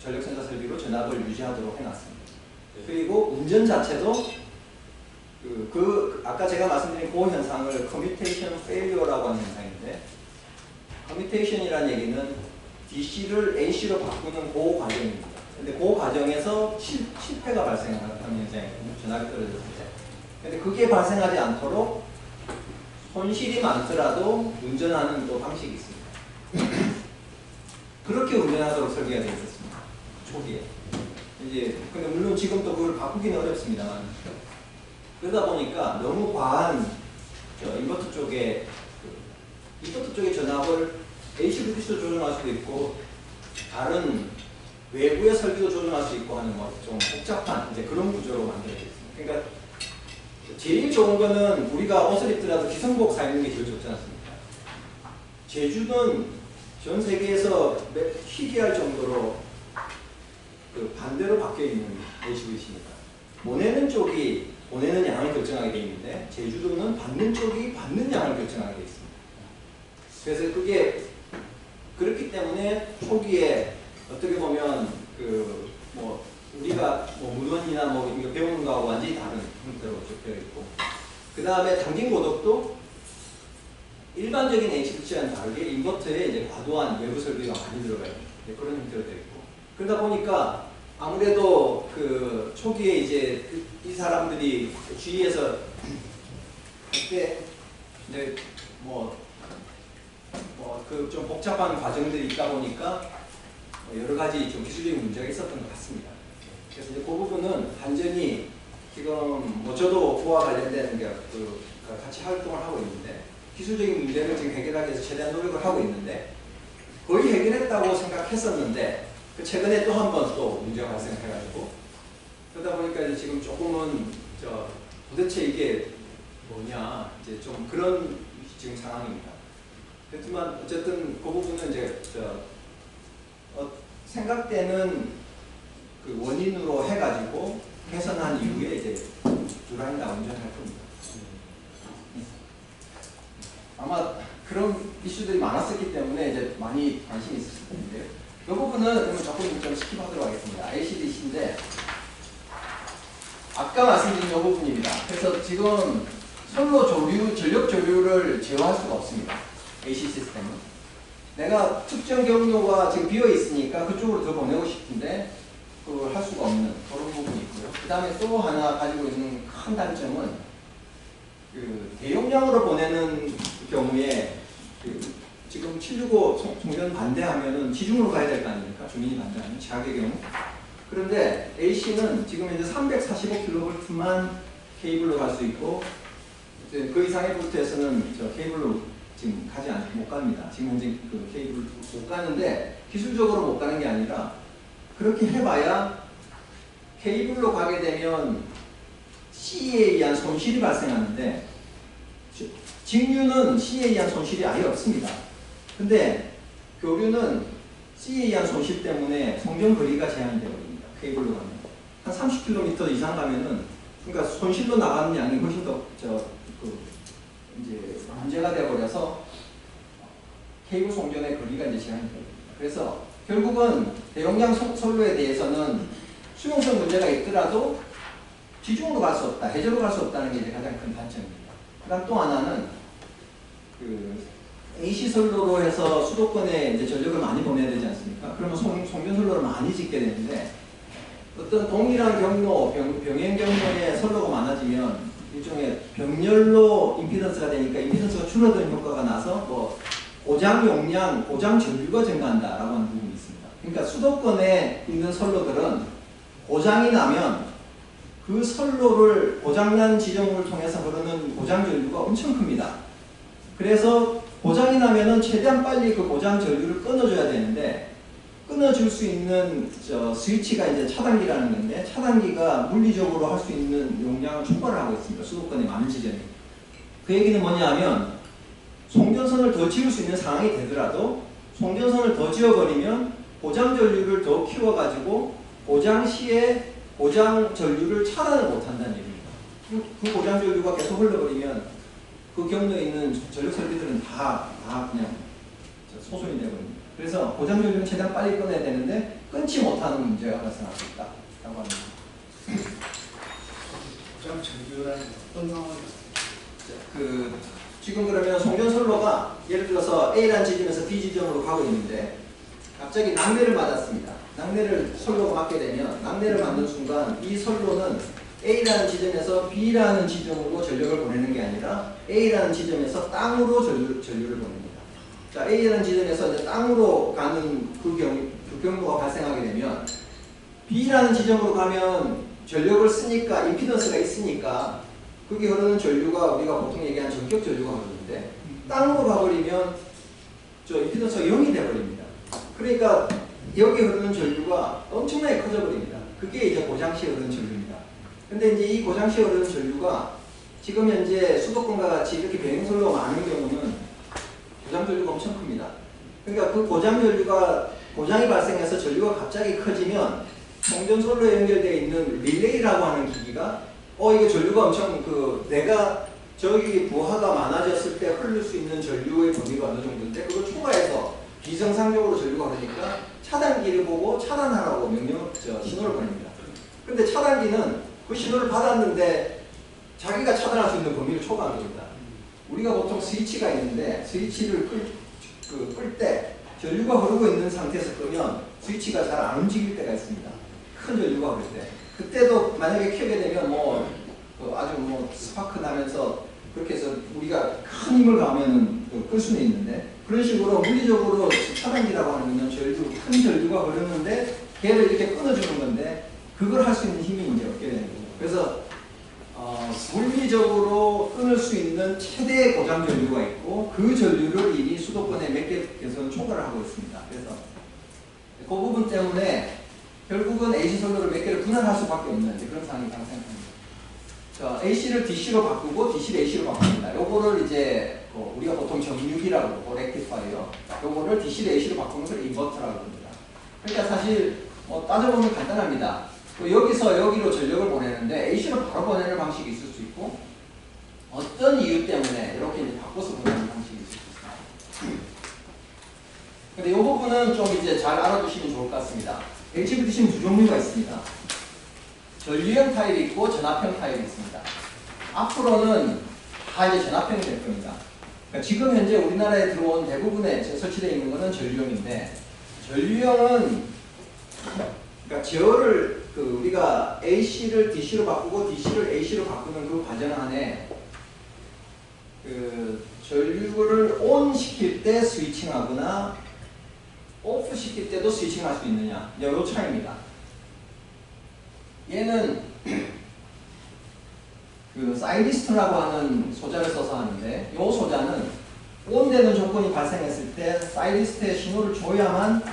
Speaker 2: 전력센터 설비로 전압을 유지하도록 해놨습니다. 그리고 운전 자체도 아까 제가 말씀드린 그 현상을 커뮤테이션 페일리어라고 하는 현상인데 커뮤테이션이라는 얘기는 DC를 AC로 바꾸는 그 과정입니다. 근데 그 과정에서 실패가 발생하는 현상이거든요. 전압이 떨어졌을 때. 근데 그게 발생하지 않도록 손실이 많더라도 운전하는 또 방식이 있습니다. 그렇게 운전하도록 설계가 되어 있었습니다. 초기에. 근데 물론 지금 또 그걸 바꾸기는 어렵습니다만. 그러다 보니까 너무 과한 인버터 쪽에 전압을 HVDC도 조정할 수도 있고 다른 외부의 설비도 조정할 수 있고 하는 좀 복잡한 그런 구조로 만들어져 있습니다. 그러니까 제일 좋은 거는 우리가 옷을 입더라도 기성복 사입는 게 제일 좋지 않습니까? 제주는 전 세계에서 희귀할 정도로 반대로 바뀌어 있는 HVDC입니다. 보내는 쪽이 보내는 양을 결정하게 되어 있는데 제주도는 받는 쪽이 받는 양을 결정하게 되어 있습니다. 그래서 그게 그렇기 때문에 초기에 어떻게 보면 우리가 무던이나 이거 배우는 거하고 완전히 다른 형태로 되어 있고 그 다음에 당긴 고덕도 일반적인 HVDC와는 다르게 인버터에 이제 과도한 외부 설비가 많이 들어가 있는 그런 형태로 되어 있고 그러다 보니까 아무래도 초기에 이제 이 사람들이 주위에서 그때 이제 좀 복잡한 과정들이 있다 보니까 여러 가지 좀 기술적인 문제가 있었던 것 같습니다. 그래서 이제 그 부분은 완전히 지금 저도 그와 관련된 같이 활동을 하고 있는데 기술적인 문제를 지금 해결하기 위해서 최대한 노력을 하고 있는데 거의 해결했다고 생각했었는데 최근에 또 한 번 또 문제가 발생해가지고 그러다 보니까 이제 지금 조금은 도대체 이게 뭐냐 이제 좀 그런 지금 상황입니다. 그렇지만 어쨌든 그 부분은 이제 생각되는 원인으로 해가지고 개선한 이후에 이제 두 라인 다 운전할 겁니다. 아마 그런 이슈들이 많았었기 때문에 이제 많이 관심이 있었을 텐데요. 그 부분은 그러면 조금 좀 스킵하도록 하겠습니다. ACDC인데 아까 말씀드린 이 부분입니다. 그래서 지금 선로 조류, 전력 조류를 제어할 수가 없습니다. AC 시스템은. 내가 특정 경로가 지금 비어 있으니까 그쪽으로 더 보내고 싶은데 할 수가 없는 그런 부분이 있고요. 그 다음에 또 하나 가지고 있는 큰 단점은 그 대용량으로 보내는 경우에 지금 765 송전 반대하면은 지중으로 가야 될 거 아닙니까? 주민이 반대하는 지하의 경우. 그런데 AC는 지금 이제 345kV만 케이블로 갈 수 있고 이제 그 이상의 볼트에서는 저 케이블로 지금 못 갑니다. 지금 현재 그 케이블 못 가는데 기술적으로 못 가는 게 아니라 그렇게 해봐야 케이블로 가게 되면 C에 의한 손실이 발생하는데 직류는 C에 의한 손실이 아예 없습니다. 근데 교류는 C에 의한 손실 때문에 송전 거리가 제한이 되거든요. 케이블로 가면 한 30km 이상 가면은 그러니까 손실로 나가는 양이 훨씬 더 이제 문제가 되어버려서 케이블 송전의 거리가 이제 제한이 됩니다. 그래서 결국은 대용량 선로에 대해서는 수용성 문제가 있더라도 지중으로 갈 수 없다, 해저로 갈 수 없다는 게 이제 가장 큰 단점입니다. 그다음 또 하나는 그 AC 선로로 해서 수도권에 이제 전력을 많이 보내야 되지 않습니까? 그러면 송전 선로를 많이 짓게 되는데 어떤 동일한 경로, 병행 경로에 선로가 많아지면 일종의 병렬로 임피던스가 되니까 임피던스가 줄어드는 효과가 나서 뭐 고장 용량, 고장 전류가 증가한다라고 하는 부분이 있습니다. 그러니까 수도권에 있는 선로들은 고장이 나면 그 선로를 고장난 지점을 통해서 흐르는 고장 전류가 엄청 큽니다. 그래서 고장이 나면은 최대한 빨리 그 고장 전류를 끊어줘야 되는데 끊어줄 수 있는 스위치가 이제 차단기라는 건데 차단기가 물리적으로 할 수 있는 용량을 초과를 하고 있습니다. 수도권의 많은 지점이. 그 얘기는 뭐냐 하면 송전선을 더 지을 수 있는 상황이 되더라도 송전선을 더 지어버리면 고장 전류를 더 키워가지고 고장 시에 고장 전류를 차단을 못한다는 얘기입니다. 그 고장 전류가 계속 흘러버리면 그 경로에 있는 전력 설비들은 다 그냥 소송이 되거든요. 그래서 고장 전류는 최대한 빨리 꺼내야 되는데 끊지 못하는 문제가 발생할 수 있다라고 합니다.
Speaker 3: 고장 전류라는 어떤 상황이었어요?
Speaker 2: 지금 그러면 송전선로가 예를 들어서 A라는 지점에서 B 지점으로 가고 있는데 갑자기 낙뢰를 맞았습니다. 낙뢰를 선로가 맞게 되면 낙뢰를 맞는 순간 이 선로는 A라는 지점에서 B라는 지점으로 전력을 보내는 게 아니라 A라는 지점에서 땅으로 전류를 보냅니다. 자, A라는 지점에서 이제 땅으로 가는 그 경로가 발생하게 되면 B라는 지점으로 가면 전력을 쓰니까 임피던스가 있으니까 그게 흐르는 전류가 우리가 보통 얘기하는 전격 전류가 흐르는데 땅으로 가버리면 저 임피던스가 0이 돼버립니다. 그러니까 여기 흐르는 전류가 엄청나게 커져버립니다. 그게 이제 고장시에 흐르는 전류입니다. 근데 이제 이 고장시에 흐르는 전류가 지금 현재 수도권과 같이 이렇게 병행선로가 많은 경우는 고장 전류가 엄청 큽니다. 그러니까 그 고장 전류가 고장이 발생해서 전류가 갑자기 커지면 송전선로에 연결되어 있는 릴레이라고 하는 기기가 이게 전류가 엄청 내가 저기 부하가 많아졌을 때 흐를 수 있는 전류의 범위가 어느 정도인데 그걸 초과해서 비정상적으로 전류가 흐르니까 차단기를 보고 차단하라고 신호를 보냅니다. 근데 차단기는 그 신호를 받았는데 자기가 차단할 수 있는 범위를 초과한 겁니다. 우리가 보통 스위치가 있는데 스위치를 끌 때 전류가 흐르고 있는 상태에서 끄면 스위치가 잘 안 움직일 때가 있습니다. 큰 전류가 흐를 때. 그때도 만약에 켜게 되면 아주 스파크 나면서 그렇게 해서 우리가 큰 힘을 가하면 끌 수는 있는데 그런 식으로 물리적으로 차단기라고 하는 거는 큰 전류가 흐르는데 걔를 이렇게 끊어주는 건데 그걸 할 수 있는 힘이 이제 없게 되는 거죠. 그래서 물리적으로 끊을 수 있는 최대의 고장 전류가 있고 그 전류를 이미 수도권에 몇 개에서는 초과를 하고 있습니다. 그래서 그 부분 때문에 결국은 AC 선로를 몇 개를 분할할 수밖에 없는 그런 상황이 발생합니다. 자, AC를 DC로 바꾸고 DC를 AC로 바꿉니다. 요거를 이제 우리가 보통 정유기라고 그러고 렉티파이어 요거를 DC를 AC로 바꾸는 걸 인버터라고 합니다. 그러니까 사실 따져보면 간단합니다. 여기서 여기로 전력을 보내는데 AC로 바로 보내는 방식이 있을 수 있고 어떤 이유 때문에 이렇게 이제 바꿔서 보내는 방식이 있을 수 있습니다. 근데 이 부분은 좀 이제 잘 알아두시면 좋을 것 같습니다. HVDC는 두 종류가 있습니다. 전류형 타입이 있고 전압형 타입이 있습니다. 앞으로는 다 이제 전압형이 될 겁니다. 그러니까 지금 현재 우리나라에 들어온 대부분에 설치되어 있는 것은 전류형인데 전류형은 그러니까 제어를 우리가 AC를 DC로 바꾸고 DC를 AC로 바꾸는 그 과정 안에 전류를 ON 시킬 때 스위칭하거나 OFF 시킬 때도 스위칭할 수 있느냐, 요 차이입니다. 얘는 사이리스트라고 하는 소자를 써서 하는데, 이 소자는 ON 되는 조건이 발생했을 때 사이리스트에 신호를 줘야만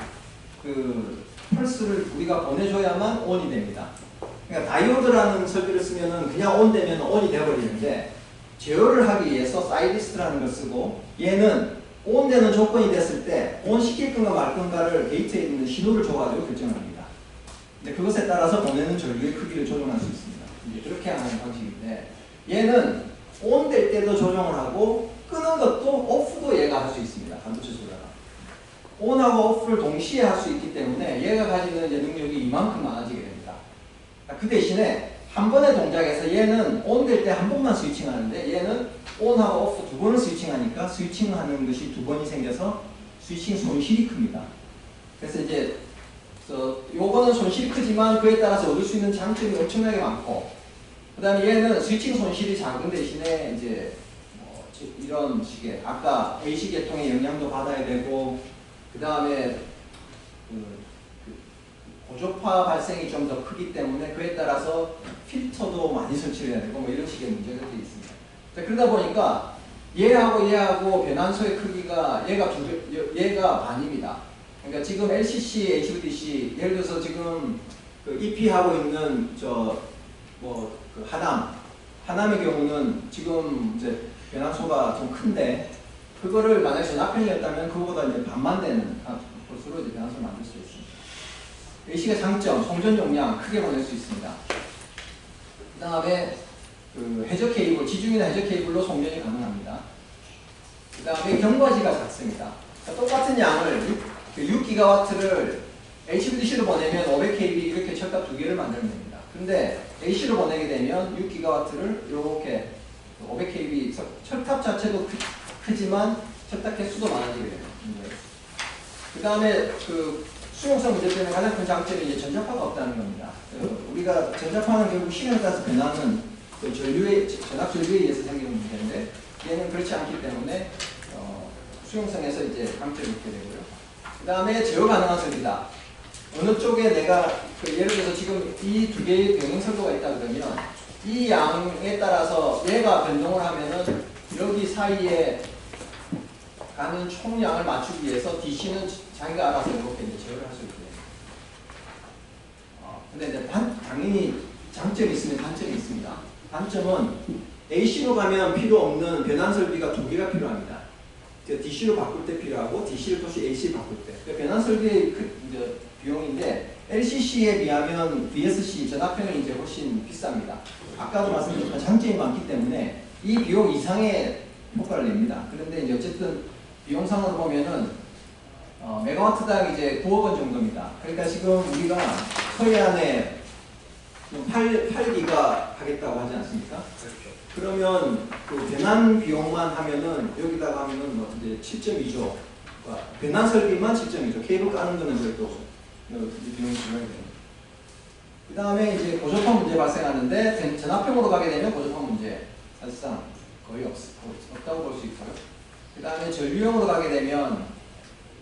Speaker 2: 펄스를 우리가 보내줘야만 ON이 됩니다. 그러니까 다이오드라는 설비를 쓰면은 그냥 ON 되면 ON이 되어버리는데, 제어를 하기 위해서 사이리스트라는 걸 쓰고, 얘는 ON 되는 조건이 됐을 때 ON 시킬 건가 말 건가를 게이트에 있는 신호를 줘가지고 결정합니다. 근데 그것에 따라서 보내는 전류의 크기를 조정할 수 있습니다. 이제 그렇게 하는 방식인데, 얘는 ON 될 때도 조정을 하고 끄는 것도 OFF도 얘가 할 수 있습니다. 반도체 소자가. ON하고 OFF를 동시에 할 수 있기 때문에 얘가 가지는 이제 능력이 이만큼 많아지게 됩니다. 그 대신에 한 번의 동작에서 얘는 ON 될 때 한 번만 스위칭하는데, 얘는 ON하고 OFF 두 번을 스위칭하니까 스위칭하는 것이 두 번이 생겨서 스위칭 손실이 큽니다. 그래서 이제 요거는 손실이 크지만 그에 따라서 얻을 수 있는 장점이 엄청나게 많고, 그 다음에 얘는 스위칭 손실이 작은 대신에 이제 이런 식의 아까 AC 계통의 영향도 받아야 되고, 그 다음에 고조파 발생이 좀 더 크기 때문에 그에 따라서 필터도 많이 설치를 해야 되고 이런 식의 문제가 되어 있습니다. 그러다 보니까 얘하고 변환소의 크기가 얘가 반입니다. 그러니까 지금 LCC, HVDC, 예를 들어서 지금 EP하고 있는 하남의 경우는 지금 이제 변환소가 좀 큰데, 그거를 만약에 전압형이었다면 그거보다 이제 반만 되는 것으로 이제 변환소를 만들 수 있습니다. AC가 장점, 송전 용량 크게 보낼 수 있습니다. 그 다음에 해저 케이블, 지중이나 해저 케이블로 송전이 가능합니다. 그 다음에 경과지가 작습니다. 그러니까 똑같은 양을 6GW를 HVDC로 보내면 500kV 이렇게 철탑 2개를 만들면 됩니다. 근데 AC로 보내게 되면 6GW를 이렇게 500kV, 철탑 자체도 크지만 철탑 개수도 많아지게 됩니다. 그 다음에 수용성 문제 때문에 가장 큰 장점이 이제 전자파가 없다는 겁니다. 우리가 전자파는 결국 시간에 따라서 변하는 전압 전류에 의해서 생기는 문제인데, 얘는 그렇지 않기 때문에 수용성에서 이제 강점이 있게 되고요. 그 다음에 제어 가능한 설비다. 어느 쪽에 내가 예를 들어서 지금 이 두 개의 병행 설도가 있다 그러면 이 양에 따라서 얘가 변동을 하면은 여기 사이에 가는 총량을 맞추기 위해서 DC는 자기가 알아서 이렇게 이제 제어를 할 수 있게 됩니다. 근데 이제 당연히 장점이 있으면 단점이 있습니다. 단점은 AC로 가면 필요 없는 변환 설비가 두 개가 필요합니다. DC로 바꿀 때 필요하고 DC를 다시 AC로 바꿀 때. 변환 설비의 이제 비용인데 LCC에 비하면 VSC 전압형이 이제 훨씬 비쌉니다. 아까도 말씀드렸지만 장점이 많기 때문에 이 비용 이상의 효과를 냅니다. 그런데 이제 어쨌든 비용상으로 보면은 메가와트당 이제 9억 원 정도입니다. 그러니까 지금 우리가 서해안에 8기가 하겠다고 하지 않습니까? 그렇죠. 그러면 변환 비용만 하면은 여기다가 하면은 이제 7.2조. 변환 설비만 7.2조. 케이블 까는 거는 별도 비용이 들어가게 됩니다. 그 다음에 이제 고조파 문제 발생하는데, 전압형으로 가게 되면 고조파 문제 사실상 거의 없다고 볼 수 있고요. 그 다음에 전류형으로 가게 되면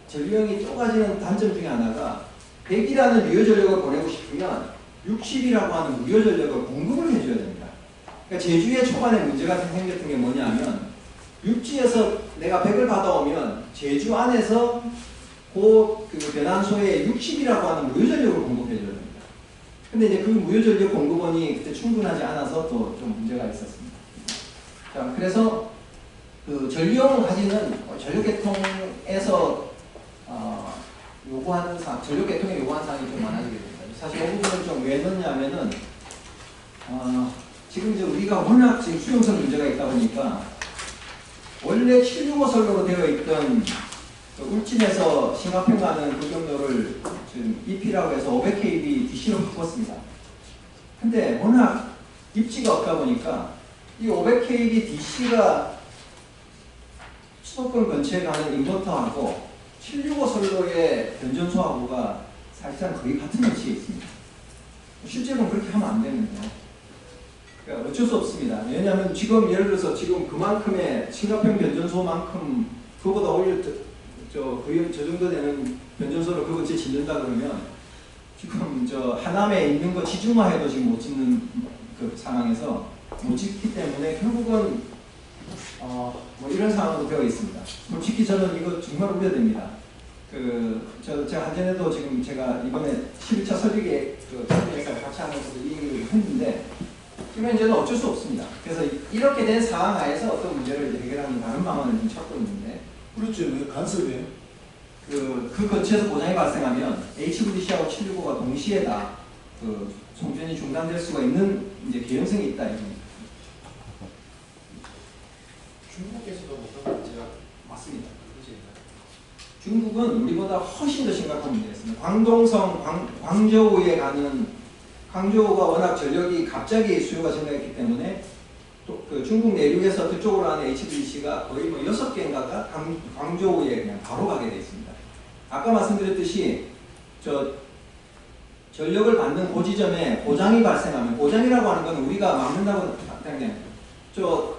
Speaker 2: 전류형이 또 가지는 단점 중에 하나가 100이라는 유효 전력을 보내고 싶으면 60이라고 하는 무효 전력을 공급을 해줘야 됩니다. 그러니까 제주에 초반에 문제가 생겼던 게 뭐냐면, 육지에서 내가 100을 받아오면 제주 안에서 그 변환소에 60이라고 하는 무효 전력을 공급해줘야 됩니다. 근데 이제 그 무효 전력 공급원이 그때 충분하지 않아서 또 좀 문제가 있었습니다. 자, 그래서 전류형을 가지는 전력계통에서 요구하는 전력계통에 요구하는 사항이 좀 많아지게 됩니다. 사실 이 부분을 좀 왜 넣냐면은 지금 이제 우리가 워낙 지금 수용성 문제가 있다 보니까 원래 765 선로로 되어 있던 울진에서 싱가포르 가는 고경로를 지금 EP라고 해서 500kV DC로 바꿨습니다. 근데 워낙 입지가 없다 보니까 이 500kV DC가 수도권 근처에 가는 인버터하고 765 선로의 변전소하고가
Speaker 6: 사실상 거의 같은 위치에 있습니다. 실제로는 그렇게 하면 안 되는데 그러니까 어쩔 수 없습니다. 왜냐하면 지금 예를 들어서 지금 그만큼의 심각한 변전소만큼 그거보다 오히려 저 정도 되는 변전소를 그거 짓는다 그러면 지금 저 하남에 있는 거 지중화해도 지금 못 짓는 그 상황에서 못 짓기 때문에 결국은 뭐 이런 상황도 되어 있습니다. 솔직히 저는 이거 정말 우려됩니다. 제가 한전에도 지금 제가 이번에 11차 설립에 참여해서 같이 하면서도 이 얘기를 했는데 지금 현재는 어쩔 수 없습니다. 그래서 이렇게 된 상황 하에서 어떤 문제를 이제 해결하는 다른 방안을 좀 찾고 있는데
Speaker 3: 그렇죠. 왜 간섭이에요?
Speaker 6: 그 근처에서 고장이 발생하면 HVDC하고 765가 동시에 다 송전이 중단될 수가 있는 이제 개연성이 있다 이겁니다.
Speaker 3: 중국에서도 뭐 그런 문제가
Speaker 6: 맞습니다.
Speaker 3: 그렇지.
Speaker 6: 중국은 우리보다 훨씬 더 심각한 문제가 있습니다. 광동성, 광저우에 가는 광저우가 워낙 전력이 갑자기 수요가 증가했기 때문에 또 그 중국 내륙에서 그쪽으로 하는 HVDC가 거의 뭐 6개인가가 광저우에 그냥 바로 가게 되어 있습니다. 아까 말씀드렸듯이 전력을 받는 고지점에 고장이 발생하면 고장이라고 하는 건 우리가 막는다고 그냥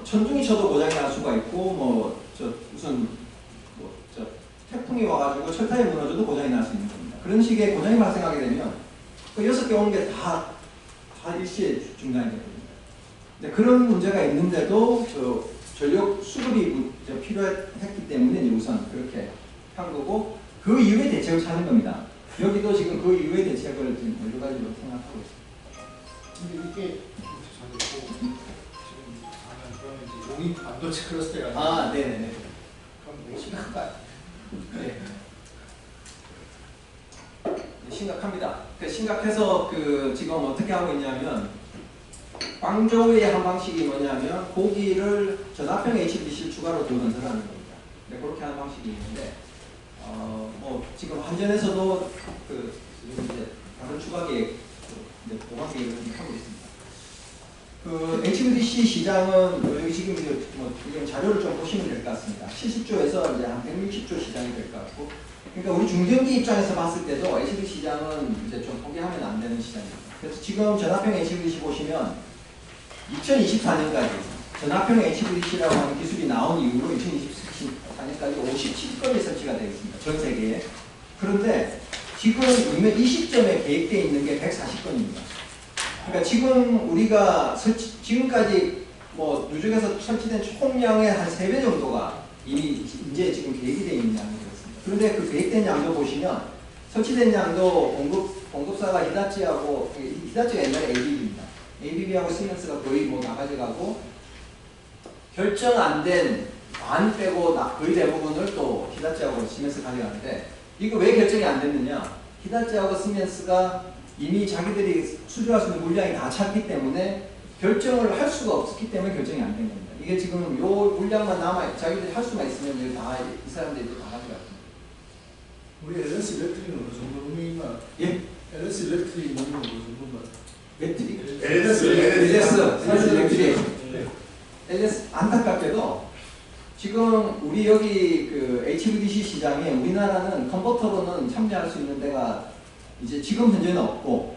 Speaker 6: 천둥이 쳐도 고장이 날 수가 있고 무슨 태풍이 와가지고 철탑이 무너져도 고장이 날 수 있는 겁니다. 그런 식의 고장이 발생하게 되면 그 6개 오는 게 다 일시에 중단이 됩니다. 근데 그런 문제가 있는데도 전력 수급이 필요했기 때문에 우선 그렇게 한 거고 그 이후에 대책을 찾는 겁니다. 여기도 지금 그 이후의 대책을 지금 여러 가지로 생각하고 있습니다.
Speaker 3: 근데 이게 잘 됐고 지금 그러면 이제 용인 반도체 클러스터가
Speaker 6: 아, 네네네.
Speaker 3: 그럼 되게 심각한가요?
Speaker 6: 네. 심각합니다. 심각해서 지금 어떻게 하고 있냐면 광저우의 한 방식이 뭐냐면 고기를 전압형 HVDC를 추가로 더 건설하는 겁니다. 네, 그렇게 하는 방식이 있는데 지금 한전에서도 이제 다른 추가 계획, 보강 계획을 하고 있습니다. HVDC 시장은 여기 지금 이제 자료를 좀 보시면 될 것 같습니다. 70조에서 이제 한 160조 시장이 될 것 같고, 그러니까 우리 중전기 입장에서 봤을 때도 HVDC 시장은 이제 좀 포기하면 안 되는 시장입니다. 그래서 지금 전압형 HVDC 보시면 2024년까지 전압형 HVDC라고 하는 기술이 나온 이후로 2024년까지 57건이 설치가 되어 있습니다. 전 세계에. 그런데 지금 이미 이 시점에 계획되어 있는 게 140건입니다. 그러니까 지금 우리가 지금까지 누적에서 설치된 총량의 한 3배 정도가 이미 이제 지금 계획이 되어 있는 양이 되었습니다. 그런데 그 계획된 양도 보시면 설치된 양도 공급사가 히다치가 옛날에 ABB입니다. ABB하고 시멘스가 거의 나가져가고 결정 안 된 반 빼고 거의 대부분을 또 히다치하고 시멘스 가져가는데 이거 왜 결정이 안 됐느냐? 히다치하고 시멘스가 이미 자기들이 수주할 수 있는 물량이 다 찼기 때문에 결정을 할 수가 없었기 때문에 결정이 안 된 겁니다. 이게 지금 요 물량만 자기들이 할 수만 있으면 이 사람들이 다 가져갔습니다.
Speaker 3: 우리 LS 일렉트릭은 어느 정도 의미인가?
Speaker 6: 예?
Speaker 3: LS 일렉트릭 의미는 어느 정도인가?
Speaker 6: 배터리? LS 안타깝게도 지금 우리 여기 HVDC 시장에 우리나라는 컨버터로는 참여할 수 있는 데가 이제 지금 현재는 없고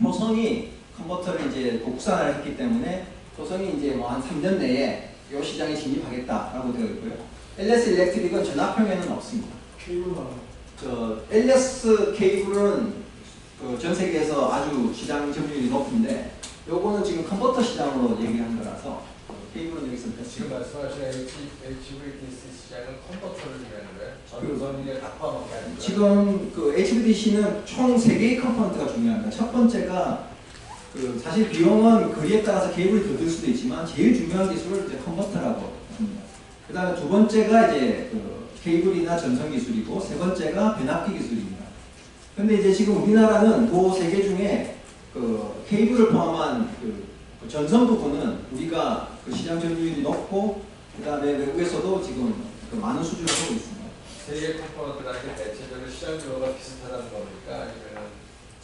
Speaker 6: 효성이 컨버터를 이제 국산화를 했기 때문에 효성이 이제 한 3년 내에 이 시장에 진입하겠다라고 되어 있고요. LS 일렉트릭은 전압형에는 없습니다.
Speaker 3: 케이블만.
Speaker 6: LS 케이블은 전 세계에서 아주 시장 점유율이 높은데 요거는 지금 컨버터 시장으로 얘기한 거라서 케이블은 여기서
Speaker 4: 지금 말씀하신 HVDC 시장은 컨버터를 얘기하는 거예요? 전선이게 다 포함한 게 아니고요?
Speaker 6: 지금 HVDC는 총 3개의 컴포넌트가 중요합니다. 첫 번째가 사실 비용은 거리에 따라서 케이블이 더 들 수도 있지만 제일 중요한 기술을 이제 컨버터라고 합니다. 그 다음에 두 번째가 이제 케이블이나 전선 기술이고 세 번째가 변압기 기술입니다. 근데 이제 지금 우리나라는 그 3개 중에 케이블을 포함한 전선 부분은 우리가 시장 점유율이 높고 그 다음에 외국에서도 지금 많은 수주를 하고 있습니다.
Speaker 4: 세개 컴포넌트라는 게 대체적으로 시장 규모가 비슷하다는 겁니까? 아니면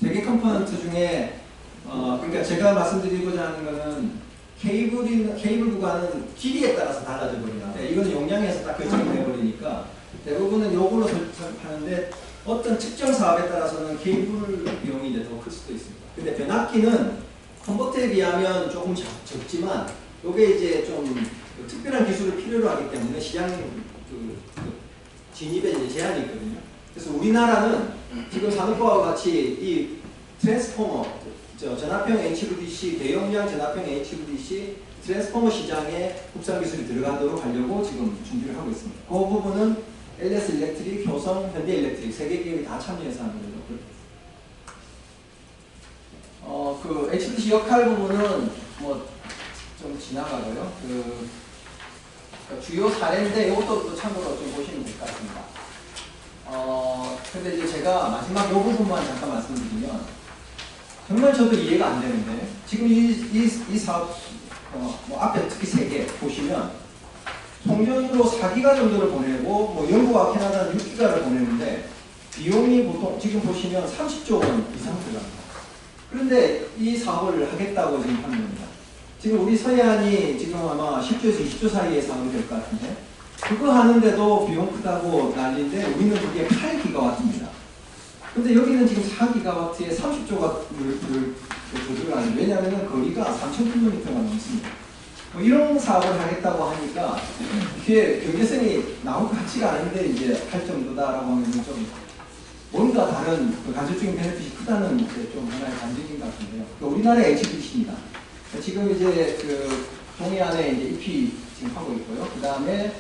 Speaker 6: 3개 컴포넌트 중에 그러니까 제가 말씀드리고자 하는 거는 케이블 구간은 길이에 따라서 달라져 버리는데 이거는 용량에서 딱 결정이 돼 버리니까 대부분은 요걸로 하는데 어떤 특정 사업에 따라서는 케이블 비용이 이제 더 클 수도 있습니다. 근데 변압기는 컨버터에 비하면 조금 적지만 요게 이제 좀 특별한 기술을 필요로 하기 때문에 시장 진입에 이제 제한이 있거든요. 그래서 우리나라는 지금 산업과와 같이 이 트랜스포머, 전압형 HVDC, 대용량 전압형 HVDC 트랜스포머 시장에 국산 기술이 들어가도록 하려고 지금 준비를 하고 있습니다. 그 부분은 LS 일렉트릭, 효성, 현대일렉트릭 세 개 기업이 다 참여해서 하는 거죠. 그 HVDC 역할 부분은 뭐 좀 지나가고요. 그 주요 사례인데 이것도 또 참고로 좀 보시면 될 것 같습니다. 근데 이제 제가 마지막 이 부분만 잠깐 말씀드리면 정말 저도 이해가 안 되는데 지금 이 사업 뭐 앞에 특히 세 개 보시면 통전으로 4기가 정도를 보내고 뭐 영국과 캐나다는 6기가를 보내는데 비용이 보통 지금 보시면 30조 원 이상 들어갑니다. 그런데 이 사업을 하겠다고 지금 하는 겁니다. 지금 우리 서해안이 지금 아마 10조에서 20조 사이의 사업이 될 것 같은데 그거 하는데도 비용 크다고 난리인데 우리는 그게 8기가와트입니다. 근데 여기는 지금 4기가와트에 30조가 들어가는 왜냐하면 거리가 3,000km가 넘습니다. 뭐 이런 사업을 하겠다고 하니까 이게 경제성이 나올 것 같지가 않은데 이제 할 정도다라고 하면 좀 뭔가 다른 그 간접적인 베네핏이 크다는 이제 좀 하나의 간증인 것 같은데요. 우리나라의 HVDC입니다. 지금 이제 그 동해안에 이제 EP 지금 하고 있고요. 그 다음에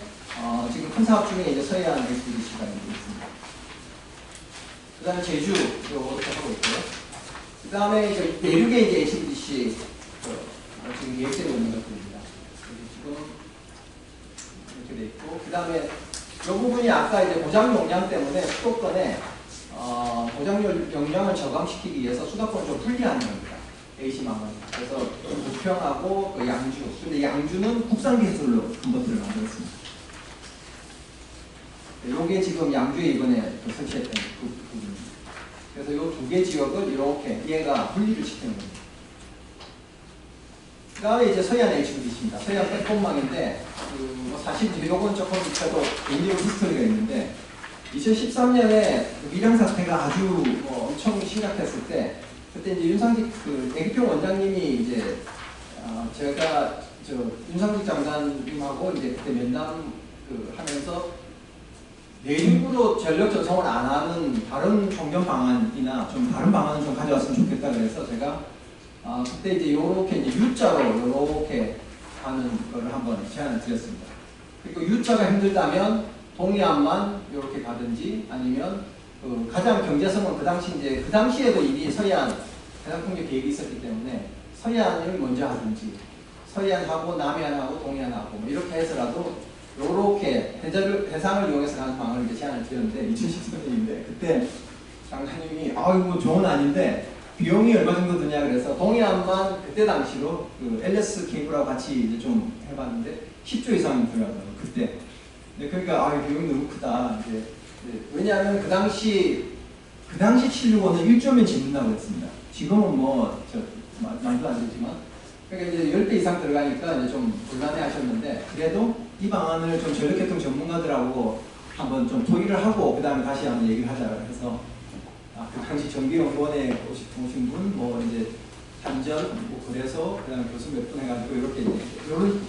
Speaker 6: 지금 큰 사업 중에 이제 서해안 HVDC가 있습니다. 그 다음에 제주 이렇게 하고 있고요. 그 다음에 이제 내륙에 이제 HVDC 지금 계획되고 있는 것들입니다. 지금 이렇게 돼 있고, 그 다음에 이 부분이 아까 이제 고장 용량 때문에 수도권에 고장 용량을 저감시키기 위해서 수도권을 좀 분리하는 겁니다. A심항은. 그래서 부평하고 그 양주. 근데 양주는 국산 기술로 컨버터를 만들었습니다. 요게 지금 양주에 이번에 설치했던 그 부분입니다. 그래서 요 두 개 지역을 이렇게 얘가 분리를 시키는 겁니다. 그 다음에 이제 서해안 HVDC입니다. 서해안 백본망인데 뭐 사실 요건 조금 저도 개인적으로 히스토리가 있는데 2013년에 그 밀양 사태가 아주 엄청 심각했을 때 그때 이제 윤상직 그 대기평 원장님이 이제 제가 윤상직 장관님하고 이제 그때 면담 하면서 내륙으로 전력 전송을 안 하는 다른 종전 방안이나 좀 다른 방안을 좀 가져왔으면 좋겠다 그래서 제가 그때 이제 요렇게 이제 U자로 요렇게 하는 거를 한번 제안을 드렸습니다. 그리고 U자가 힘들다면 동해안만 요렇게 가든지 아니면 그 가장 경제성은 그 당시에도 이미 서해안 해상풍력 계획이 있었기 때문에 서해안을 먼저 하든지 서해안하고 남해안하고 동해안하고 뭐 이렇게 해서라도 요렇게 해상을 이용해서 가는 방안을 이제 제안을 드렸는데 2013년인데 그때 장관님이 이거 좋은 아닌데 비용이 얼마 정도 드냐 그래서 동해안만 그때 당시로 그 LS 케이블하고 같이 이제 좀 해봤는데 10조 이상이 들어가더라고요 그때. 그러니까 비용이 너무 크다. 이제 왜냐하면 그 당시 765는 1조면 짓는다고 했습니다. 지금은 말도 안 되지만 그러니까 이제 10배 이상 들어가니까 이제 좀 곤란해 하셨는데 그래도 이 방안을 좀 전력계통 전문가들하고 한번 좀 토의를 하고 그 다음에 다시 한번 얘기를 하자 해서 그 당시 정기연구원에 오신 분, 이제 한전, 그래서 그 다음에 교수 몇 분 해가지고 이렇게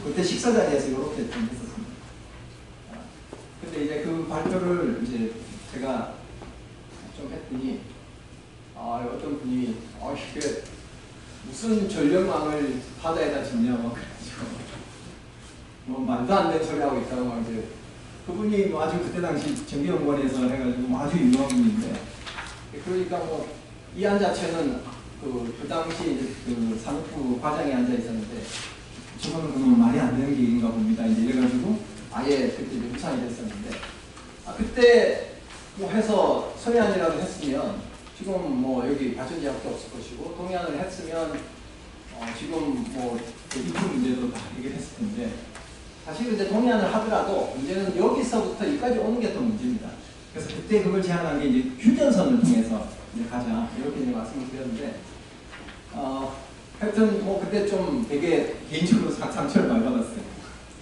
Speaker 6: 그때 식사 자리에서 이렇게 좀 했었습니다. 근데 이제 그 발표를 이제 제가 좀 했더니 어떤 분이 이게 무슨 전력망을 바다에다 짓냐 막 그래가지고 말도 안 되는 소리 하고 있다고 막 이제 그분이 아주 그때 당시 정기연구원에서 해가지고 아주 유명한 분인데 그러니까 이 안 자체는 그 당시 이제 그 산업부 과장이 앉아 있었는데 저거는 그러면 말이 안 되는 얘기인가 봅니다. 이제 이래가지고 아예 그때 이제 무산이 됐었는데 그때 해서 서해안이라도 했으면 지금 여기 발전제약도 없을 것이고 동해안을 했으면 지금 이쪽 문제도 다 해결했을 텐데 사실 이제 동해안을 하더라도 문제는 여기서부터 여기까지 오는 게 또 문제입니다. 그래서 그때 그걸 제안한 게 이제 휴전선을 통해서 이제 가자 이렇게 이제 말씀을 드렸는데 하여튼 그때 좀 되게 개인적으로 상처를 많이 받았어요.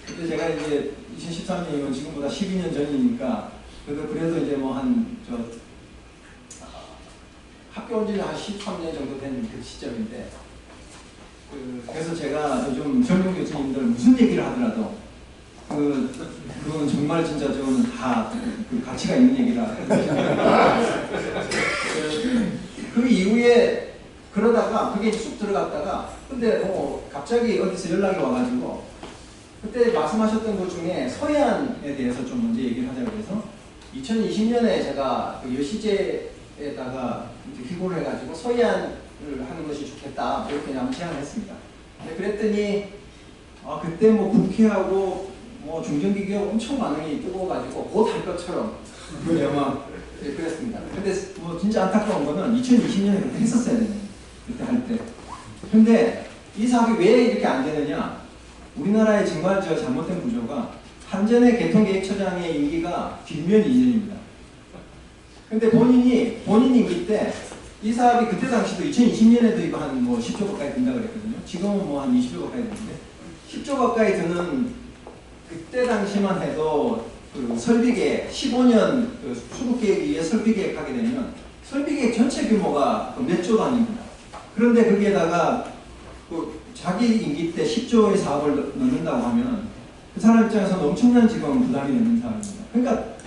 Speaker 6: 그때 제가 이제 2013년이면 지금보다 12년 전이니까 그래도 이제 뭐 학교 온 지는 한 13년 정도 된 그 시점인데, 그래서 제가 요즘 젊은 교수님들 무슨 얘기를 하더라도 그건 정말 진짜 저는 다 그 가치가 있는 얘기라. 그 이후에 그러다가 그게 쑥 들어갔다가, 근데 뭐 갑자기 어디서 연락이 와가지고 그때 말씀하셨던 것 중에 서해안에 대해서 좀 먼저 얘기를 하자고 해서 2020년에 제가 그 여시제에다가 이제 기고를 해가지고 서해안을 하는 것이 좋겠다 이렇게 그냥 제안을 했습니다. 근데 그랬더니 그때 뭐 국회하고 뭐 중정기기하고 엄청 반응이 뜨거워가지고 곧 할 것처럼 그 영화 그랬습니다. 근데 뭐 진짜 안타까운 거는 2020년에 그렇게 했었어야 되네. 그때 할 때. 근데 이 사업이 왜 이렇게 안 되느냐? 우리나라의 정말 잘못된 구조가 한전의 개통계획처장의 임기가 뒷면 2년입니다. 근데 본인 임기 때 이 사업이 그때 당시도 2020년에도 이거 한 뭐 10조 가까이 든다 그랬거든요. 지금은 뭐 한 20조 가까이 드는데 10조 가까이 드는 그때 당시만 해도 그 설비계획 15년 그 수급계획 위에 설비계획 하게 되면 설비계획 전체 규모가 몇 조 단위입니다. 그런데 거기에다가 그 자기 임기 때 10조의 사업을 넣는다고 하면 그 사람 입장에서는 엄청난 지금 부담이 되는 사람입니다. 그러니까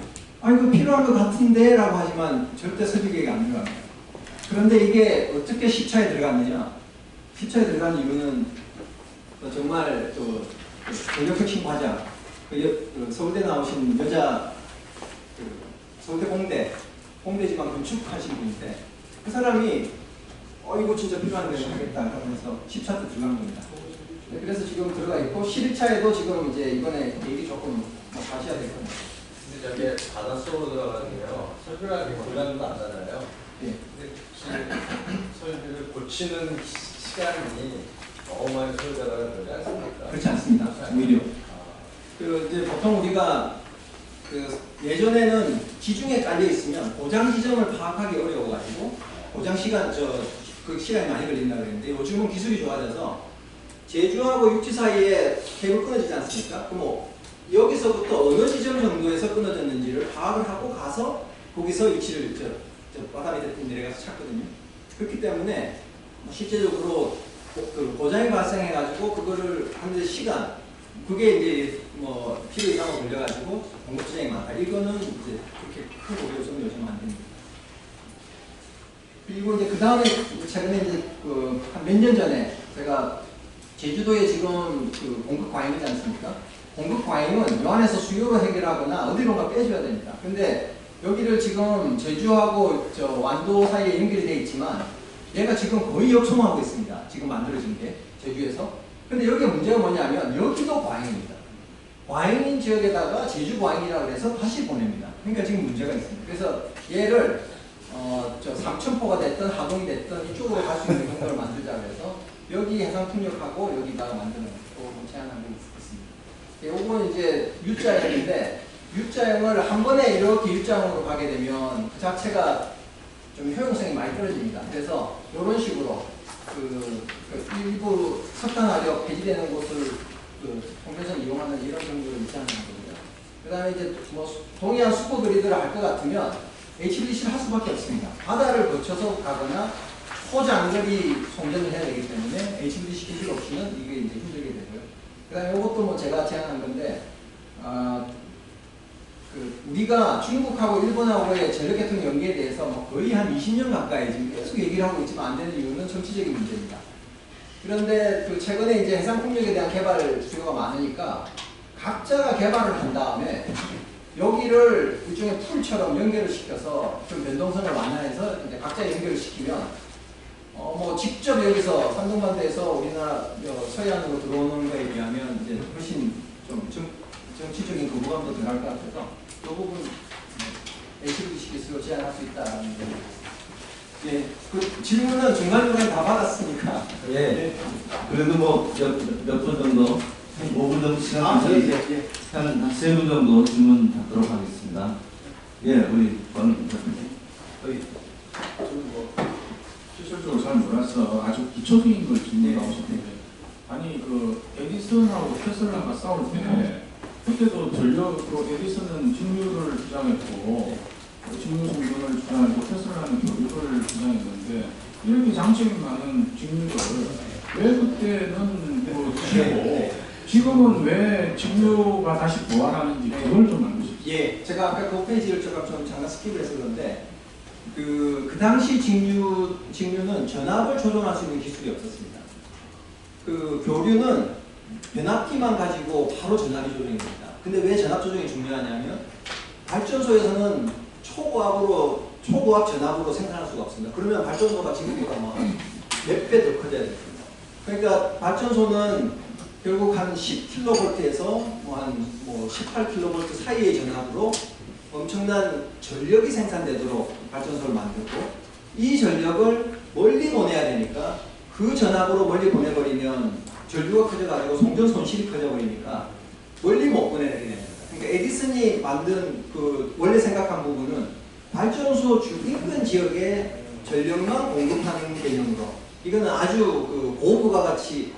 Speaker 6: 이거 필요한 것 같은데 라고 하지만 절대 설비계획이 안 들어갑니다. 그런데 이게 어떻게 10차에 들어갔느냐? 10차에 들어간 이유는 정말 전력혁신 과자, 서울대 나오신 여자, 서울대 공대지방 건축하신 분인데 그 사람이 이거 진짜 필요한 데를 하겠다 하면서 10차 때 들어간 겁니다. 네, 그래서 지금 들어가 있고 11차에도 지금 이제 이번에 얘기 조금 다시 해야 될 겁니다.
Speaker 4: 근데 저게 바닷속으로 들어가는 게요. 설비라는 게 고장도 안 나잖아요.
Speaker 6: 네.
Speaker 4: 근데 설비를 고치는 시간이 너무 많이 소요되다가 그러지 않습니까?
Speaker 6: 그렇지 않습니다. 오히려. 이제 보통 우리가 예전에는 지중해 깔려 있으면 고장 지점을 파악하기 어려워가지고 고장 시간 그 시간이 많이 걸린다 그랬는데 요즘은 기술이 좋아져서 제주하고 육지 사이에 케이블 끊어지지 않습니까? 그럼 여기서부터 어느 지점 정도에서 끊어졌는지를 파악을 하고 가서 거기서 위치를 바다 밑에 내려가서 찾거든요. 그렇기 때문에 실제적으로 고장이 발생해가지고 그거를 하는데 시간, 그게 이제 뭐 필요 이상으로 걸려가지고 공급 지장이 많다. 이거는 이제 그렇게 큰 고려성이 요즘 안 됩니다. 그리고 이제 그 다음에 최근에 이제 한 몇 년 전에 제가 제주도에 지금 공급 과잉이지 않습니까? 공급 과잉은 요 안에서 수요로 해결하거나 어디론가 빼줘야 됩니다. 근데 여기를 지금 제주하고 완도 사이에 연결이 되어 있지만 얘가 지금 거의 역송하고 있습니다. 지금 만들어진 게 제주에서. 근데 여기에 문제가 뭐냐면 여기도 과잉입니다. 과잉인 지역에다가 제주 과잉이라고 해서 다시 보냅니다. 그러니까 지금 문제가 있습니다. 그래서 얘를 삼천포가 됐든 하동이 됐든 이쪽으로 갈 수 있는 경로를 만들자 그래서 여기 해상풍력하고 여기다가 만드는 거 제안한 게 있습니다. 요거는 이제 U자형인데 U자형을 한 번에 이렇게 U자형으로 가게 되면 그 자체가 좀 효용성이 많이 떨어집니다. 그래서 이런 식으로 일부 석탄화력 폐지되는 곳을 통계선 이용하는 이런 정도를 유지하는 거거든요. 그 다음에 이제 뭐 동해안 슈퍼 그리드를 할 것 같으면 HVDC를 할 수밖에 없습니다. 바다를 거쳐서 가거나 포장거리 송전을 해야 되기 때문에 HVDC 기술 없이는 이게 이제 힘들게 되고요. 그 다음에 이것도 뭐 제가 제안한 건데, 우리가 중국하고 일본하고의 전력계통 연계에 대해서 뭐 거의 한 20년 가까이 지금 계속 얘기를 하고 있지만 안 되는 이유는 정치적인 문제입니다. 그런데 최근에 이제 해상풍력에 대한 개발 수요가 많으니까 각자가 개발을 한 다음에 여기를 일종의 풀처럼 연결을 시켜서 좀 변동성을 완화해서 이제 각자 연결을 시키면 뭐 직접 여기서 산동반도에서 우리나라 서해안으로 들어오는 거에 비하면 이제 훨씬 좀 정치적인 거부감도 덜 할 것 같아서 그 부분 HVDC 기술로 제안할 수 있다라는 거. 예, 그 질문은 중간중간에 다 받았으니까.
Speaker 1: 예. 그래도 뭐 몇 분 정도, 한 5분 정도 시간 주셔서 한 3분 정도 질문 받도록 하겠습니다. 예, 우리 권 대표님.
Speaker 7: 저는 뭐 기술적으로 잘 몰라서 아주 기초적인 걸 질문하고 싶은데, 아니 에디슨하고 테슬라가 싸울 때 그때도 전력으로 에디슨은 직류를 주장했고 직류 성분을 주장했고 테슬라는 교류를 주장했는데 이렇게 장점이 많은 직류를 왜 그때는 주시고 지금은 왜 직류가 다시 부활하는지 그걸 좀 알고 싶습니다.
Speaker 6: 예, 제가 아까 그 페이지를 제가 좀 잠깐 스킵을 해서 그런데 그 당시 직류는 전압을 조정할 수 있는 기술이 없었습니다. 그 교류는 변압기만 가지고 바로 전압이 조정이 됩니다. 근데 왜 전압 조정이 중요하냐면 발전소에서는 초고압 전압으로 생산할 수가 없습니다. 그러면 발전소가 지금보다 몇 배 더 커져야 됩니다. 그러니까 발전소는 결국 한 10kV에서 한 18kV 사이의 전압으로 엄청난 전력이 생산되도록 발전소를 만들고 이 전력을 멀리 보내야 되니까 그 전압으로 멀리 보내버리면 전류가 커져가지고 송전 손실이 커져버리니까 멀리 못 보내게 됩니다. 그러니까 에디슨이 만든 그 원래 생각한 부분은 발전소 인근 지역에 전력만 공급하는 개념으로 이거는 아주 그 고부가 가치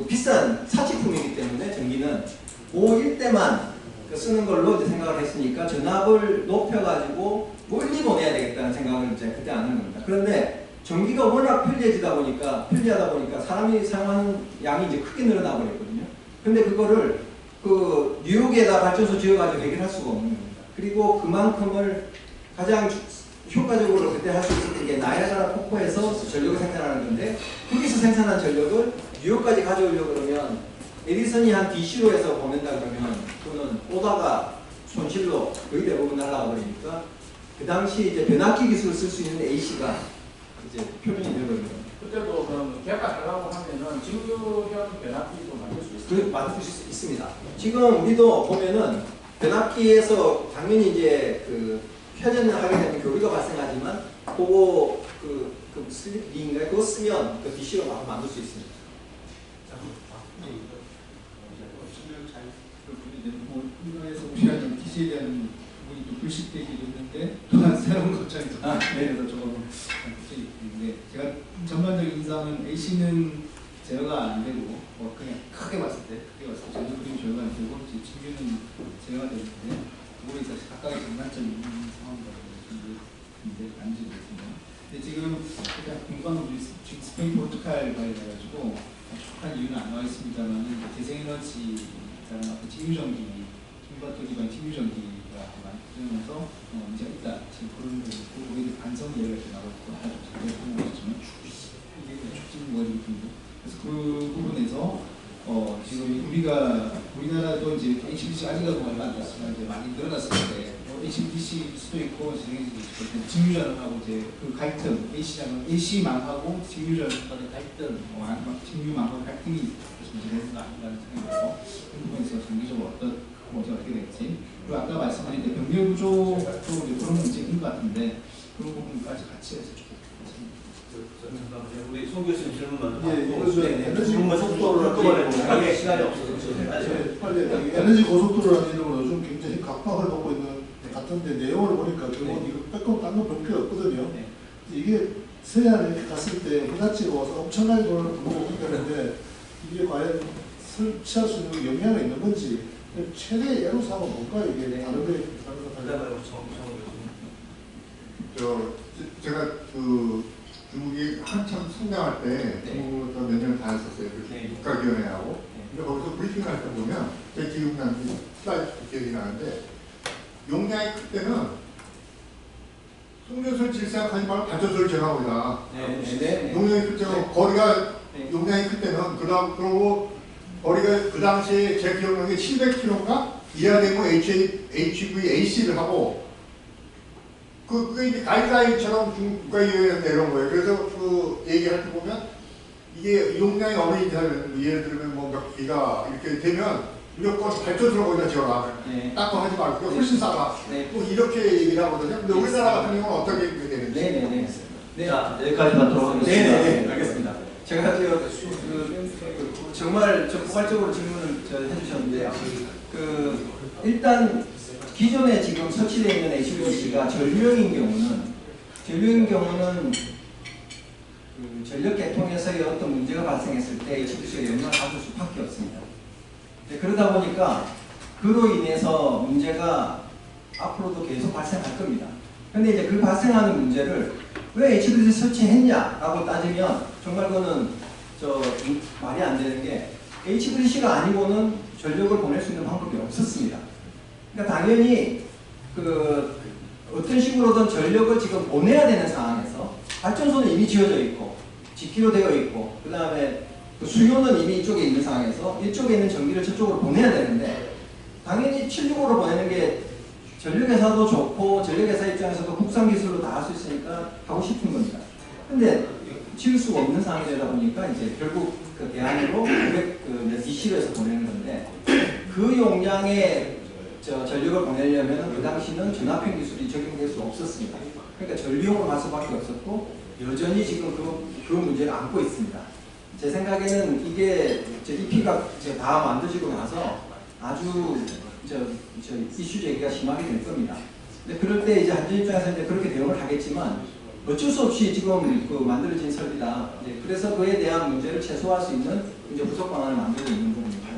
Speaker 6: 비싼 사치품이기 때문에 전기는 그 일대만 쓰는 걸로 이제 생각을 했으니까 전압을 높여가지고 멀리 보내야 되겠다는 생각을 이제 그때 안 한 겁니다. 그런데 전기가 워낙 편리하다 보니까 사람이 사용하는 양이 이제 크게 늘어나 버렸거든요. 근데 그거를 그 뉴욕에다 발전소 지어가지고 해결할 수가 없는 겁니다. 그리고 그만큼을 가장 효과적으로 그때 할 수 있었던 게 나이아가라 폭포에서 전력을 생산하는 건데 거기서 생산한 전력을 뉴욕까지 가져오려고 그러면 에디슨이 한 DC로 해서 보낸다 그러면 그거는 오다가 손실로 거의 대부분 날아가 버리니까 그 당시 이제 변압기 기술을 쓸 수 있는 AC가 이제 표준이 되거든요.
Speaker 7: 그때도 그럼 개발하려고 하면은 직류형 변압기도 만들 수 있어요?
Speaker 6: 만들 수 있습니다. 지금 우리도 보면은 변압기에서 당연히 이제 그 회전을 하게 되면 교류가 발생하지만 그거 그 슬립링인가요? 그거 쓰면 그 DC로 바로 만들 수 있습니다.
Speaker 3: 이거에서 우리가 기시에 대한 부분이 좀 불식되기도 했는데 또한 새로운 것처럼 그래서 조금 있는데 제가 전반적인 인상은 AC는 제어가 안 되고 그냥 크게 봤을 때 전체 그림 제어가 안 되고 직류는 제어가 되는데 그거에 있어서 각각의 장단점이 있는 상황인데 안지 모르겠습니다. 근데 지금 일단 공부하는 분이 지금 스페인 포르투갈 관련해가지고 축한 이유는 안 나와 있습니다만 재생에너지 직류전기, 흉바토 기반 직류전기가 만들면서 문제가 있다. 지금 그런 거 있고 거기에 반성 예외가 나오고 하나 좀 보겠지만 이게 촉진 원리 분도 그래서 그 부분에서 지금 우리나라도 이제 HBC 아직은 얼마 안 됐지만 이제 많이 늘어났었는데 HBC 수도 있고 진행해지고 있고 직류전하고 이제 그 갈등 AC망하고 직류전 갈등, 직류망하고 갈등이 문제되는 거 아닌가라는 생각이 들어서 그 부분에서 전기적으로 어떤 문제가 어떻게 될지 그리고 아까 말씀드린 병렬 구조도 이제 그런 문제인 것 같은데 그런 부분까지 같이 해서
Speaker 8: 잠깐만요. 우리 송 교수님 질문만
Speaker 3: 에너지 고속도로를
Speaker 8: 한꺼번에 시간이 없어서
Speaker 3: 에너지 고속도로라는 이름으로 요즘 굉장히 각광을 받고 있는 것 같은데 내용을 보니까 결국 이거 빼꼼 딴거 볼 필요 없거든요. 이게 서해안에 이렇게 갔을 때 해가지고 와서 엄청나게 돈을 벌고 있다는데 이게 과연 설치할 수 있는 영향이 있는 건지 최대의 애로사항은 뭔가 이게 다른 데
Speaker 9: 제가 그 중국이 한참 성장할 때 중국으로 몇 년을 다녔었어요. 국가위원회하고. 근데 거기서 브리핑 할 때 보면 제 기억나는 슬라이드 기억이 나는데 용량이 클 때는 송전소를 질 생각하지 말고 발전소를 제어하고자. 용량이 클 때는 거리가 용량이 클 때는 그러고 거리가 그 당시에 제 기억나는 게 700km인가 이하 되면 HVAC를 하고 그게 이제 가이드라인처럼 중국 국가위원회에서 내려온 거예요. 그래서 그 얘기할 때 보면 이게 용량이 어느 이상 예를 들면 뭐 몇 기가 이렇게 되면 무조건 발전소를 거기다 지어라. 딴 거 하지 말고 그게 훨씬 싸다. 또 이렇게 얘기를 하거든요. 근데 우리나라 같은 경우는 어떻게 되는지.
Speaker 6: 네.
Speaker 2: 자, 여기까지 갖도록 하겠습니다.
Speaker 6: 네, 알겠습니다. 제가 정말 좀 포괄적으로 질문을 해주셨는데요. 일단 기존에 지금 설치되어 있는 HVAC가 전류형인 경우는 그 전력 계통에서의 어떤 문제가 발생했을 때 HVAC가 영향을 받을 수밖에 없습니다. 그러다 보니까 그로 인해서 문제가 앞으로도 계속 발생할 겁니다. 근데 이제 그 발생하는 문제를 왜 HVDC 설치했냐라고 따지면 정말 그거는 말이 안 되는 게 HVDC가 아니고는 전력을 보낼 수 있는 방법이 없었습니다. 그러니까 당연히 어떤 식으로든 전력을 지금 보내야 되는 상황에서 발전소는 이미 지어져 있고 짓기로 되어 있고 그 다음에 수요는 이미 이쪽에 있는 상황에서 이쪽에 있는 전기를 저쪽으로 보내야 되는데 당연히 765로 보내는 게 전력회사도 좋고 전력회사 입장에서도 국산 기술로 다 할 수 있으니까 하고 싶은 겁니다. 근데 지을 수가 없는 상황이 되다 보니까 이제 결국 그 대안으로 DC로 해서 보내는 건데 그 용량의 전력을 보내려면 그 당시는 전압형 기술이 적용될 수 없었습니다. 그러니까 전류용으로 갈 수밖에 없었고 여전히 지금 그 문제를 안고 있습니다. 제 생각에는 이게 EP가 다 만들어지고 나서 아주 이슈 제기가 심하게 될 겁니다. 근데 그럴 때 이제 한전 입장에서 이제 그렇게 대응을 하겠지만 어쩔 수 없이 지금 만들어진 설비다. 그래서 그에 대한 문제를 최소화할 수 있는 이제 후속 방안을 만들고 있는 겁니다.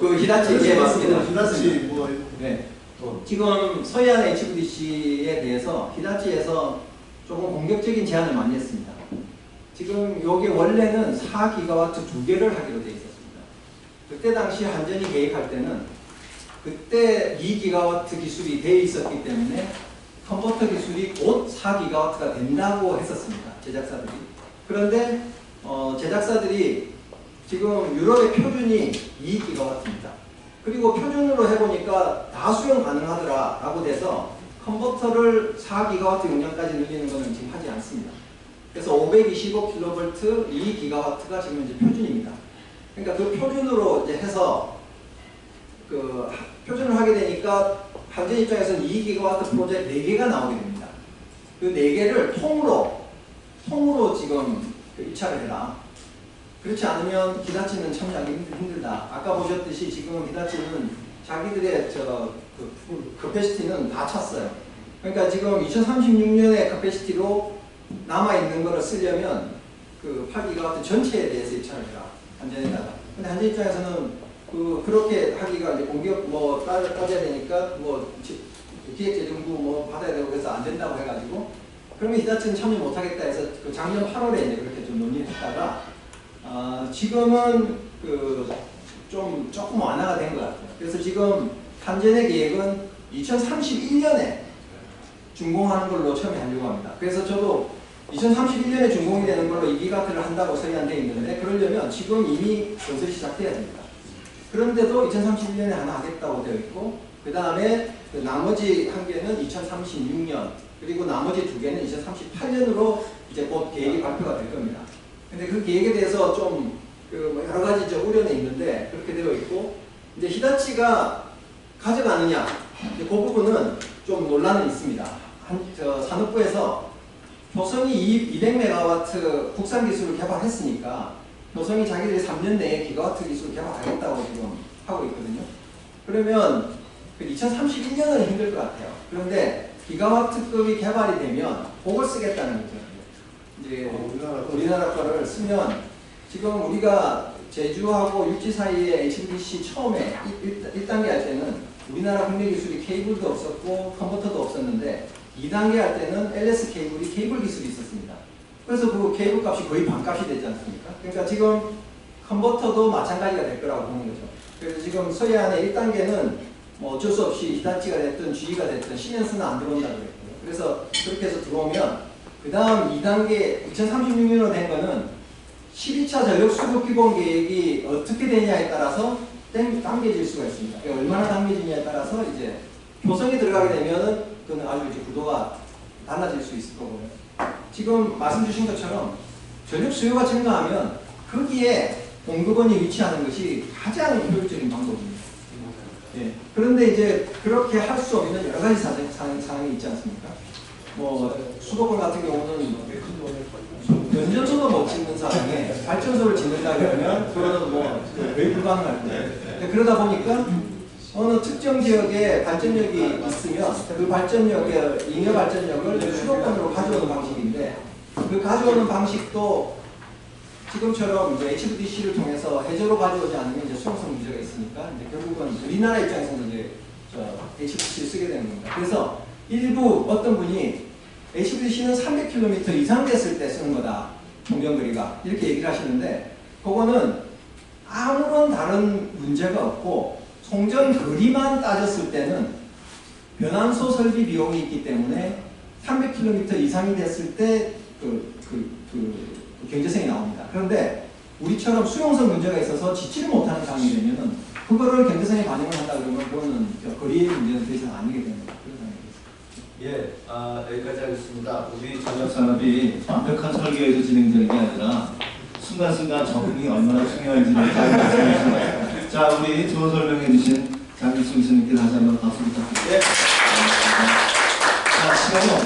Speaker 6: 그 히다치 예 맞습니다.
Speaker 9: 히다치 뭐
Speaker 6: 네. 지금 서해안 HVDC에 대해서 히다치에서 조금 공격적인 제안을 많이 했습니다. 지금 여기 원래는 4기가와트 2개를 하기로 되어 있었습니다. 그때 당시 한전이 계획할 때는 그때 2기가와트 기술이 되어 있었기 때문에 컨버터 기술이 곧 4기가와트가 된다고 했었습니다. 제작사들이. 그런데 제작사들이 지금 유럽의 표준이 2기가와트입니다. 그리고 표준으로 해보니까 다 수용 가능하더라 라고 돼서 컨버터를 4기가와트 용량까지 늘리는 것은 지금 하지 않습니다. 그래서 525kV 2기가와트가 지금 이제 표준입니다. 그러니까 그 표준으로 이제 해서 표준을 하게 되니까 한전 입장에서는 2기가와트 프로젝트 4개가 나오게 됩니다. 그 4개를 통으로 지금 입찰을 해라. 그렇지 않으면 히다치는 참여하기 힘들다. 아까 보셨듯이 지금 히다치는 자기들의 커패시티는 다 찼어요. 그러니까 지금 2036년에 커패시티로 남아있는 거를 쓰려면 그 8기가와트 전체에 대해서 입찰을 해라. 한전에다가. 근데 한전 입장에서는 그렇게 하기가 이제 공격 따져야 되니까 기획재정부 받아야 되고 그래서 안 된다고 해가지고 그러면 히다치는 참여 못하겠다 해서 작년 8월에 이제 그렇게 좀 논의했다가 지금은 조금 완화가 된 것 같아요. 그래서 지금 한전의 계획은 2031년에 준공하는 걸로 처음에 하려고 합니다. 그래서 저도 2031년에 준공이 되는 걸로 2기가와트를 한다고 서의안되어 있는데 그러려면 지금 이미 건설이 시작돼야 됩니다. 그런데도 2031년에 하나 하겠다고 되어 있고 그 다음에 나머지 한 개는 2036년 그리고 나머지 2개는 2038년으로 이제 곧 계획이 발표가 될 겁니다. 근데 그 계획에 대해서 좀 여러 가지 우려는 있는데 그렇게 되어 있고 이제 히다치가 가져가느냐 그 부분은 좀 논란은 있습니다. 산업부에서 효성이 200MW 국산 기술을 개발했으니까 효성이 자기들이 3년 내에 기가와트 기술을 개발하겠다고 지금 하고 있거든요. 그러면 2031년은 힘들 것 같아요. 그런데 기가와트급이 개발이 되면 그걸 쓰겠다는 거죠. 이제 우리나라 거를 쓰면 지금 우리가 제주하고 육지 사이에 HVDC 처음에 1단계 할 때는 우리나라 국내 기술이 케이블도 없었고 컨버터도 없었는데 2단계 할 때는 LS 케이블이 케이블 기술이 있었습니다. 그래서 그 케이블 값이 거의 반값이 되지 않습니까? 그러니까 지금 컨버터도 마찬가지가 될 거라고 보는 거죠. 그래서 지금 서해안의 1단계는 어쩔 수 없이 히다치가 됐든 GE가 됐든 시멘스는 안 들어온다고 그랬고요. 그래서 그렇게 해서 들어오면 그 다음 2단계 2036년으로 된 거는 12차 전력 수급 기본 계획이 어떻게 되냐에 따라서 당겨질 수가 있습니다. 그러니까 얼마나 당겨지냐에 따라서 이제 효성이 들어가게 되면은 그건 아주 이제 구도가 달라질 수 있을 거고요. 지금 말씀 주신 것처럼 전력 수요가 증가하면 거기에 공급원이 위치하는 것이 가장 효율적인 방법입니다. 예. 그런데 이제 그렇게 할 수 없는 여러 가지 상황이 있지 않습니까? 수도권 같은 경우는 연전소도 못 짓는 상황에 발전소를 짓는다 그러면 그거는 거의 불가능할 거예요. 그러다 보니까 어느 특정 지역에 발전력이 있으면 그 발전력의 잉여 발전력을 수도권으로 가져오는 방식인데 그 가져오는 방식도 지금처럼 이제 HVDC를 통해서 해저로 가져오지 않으면 이제 수용성 문제가 있으니까 이제 결국은 우리나라 입장에서는 이제 HVDC를 쓰게 되는 겁니다. 그래서 일부 어떤 분이 HVDC는 300km 이상 됐을 때 쓰는 거다. 송전거리가 이렇게 얘기를 하시는데 그거는 아무런 다른 문제가 없고 송전거리만 따졌을 때는 변환소 설비 비용이 있기 때문에 300km 이상이 됐을 때 경제성이 나옵니다. 그런데 우리처럼 수용성 문제가 있어서 지치를 못하는 상황이 되면은 그거를 경제성에 반영을 한다 그러면 그거는 거리의 문제는 더 이상 아니게 됩니다. 그런 상황이 있습니다.
Speaker 8: 예, 여기까지 하겠습니다. 우리
Speaker 10: 전력 산업이 완벽한 설계에서 진행되는 게 아니라 순간순간 적응이 얼마나 중요한지를 잘 말씀해 주신 것 같아요. 자, 우리 좋은 설명해 주신 장기순 교수님께 다시 한번 박수 부탁드립니다. 자, 시간이 없습니다.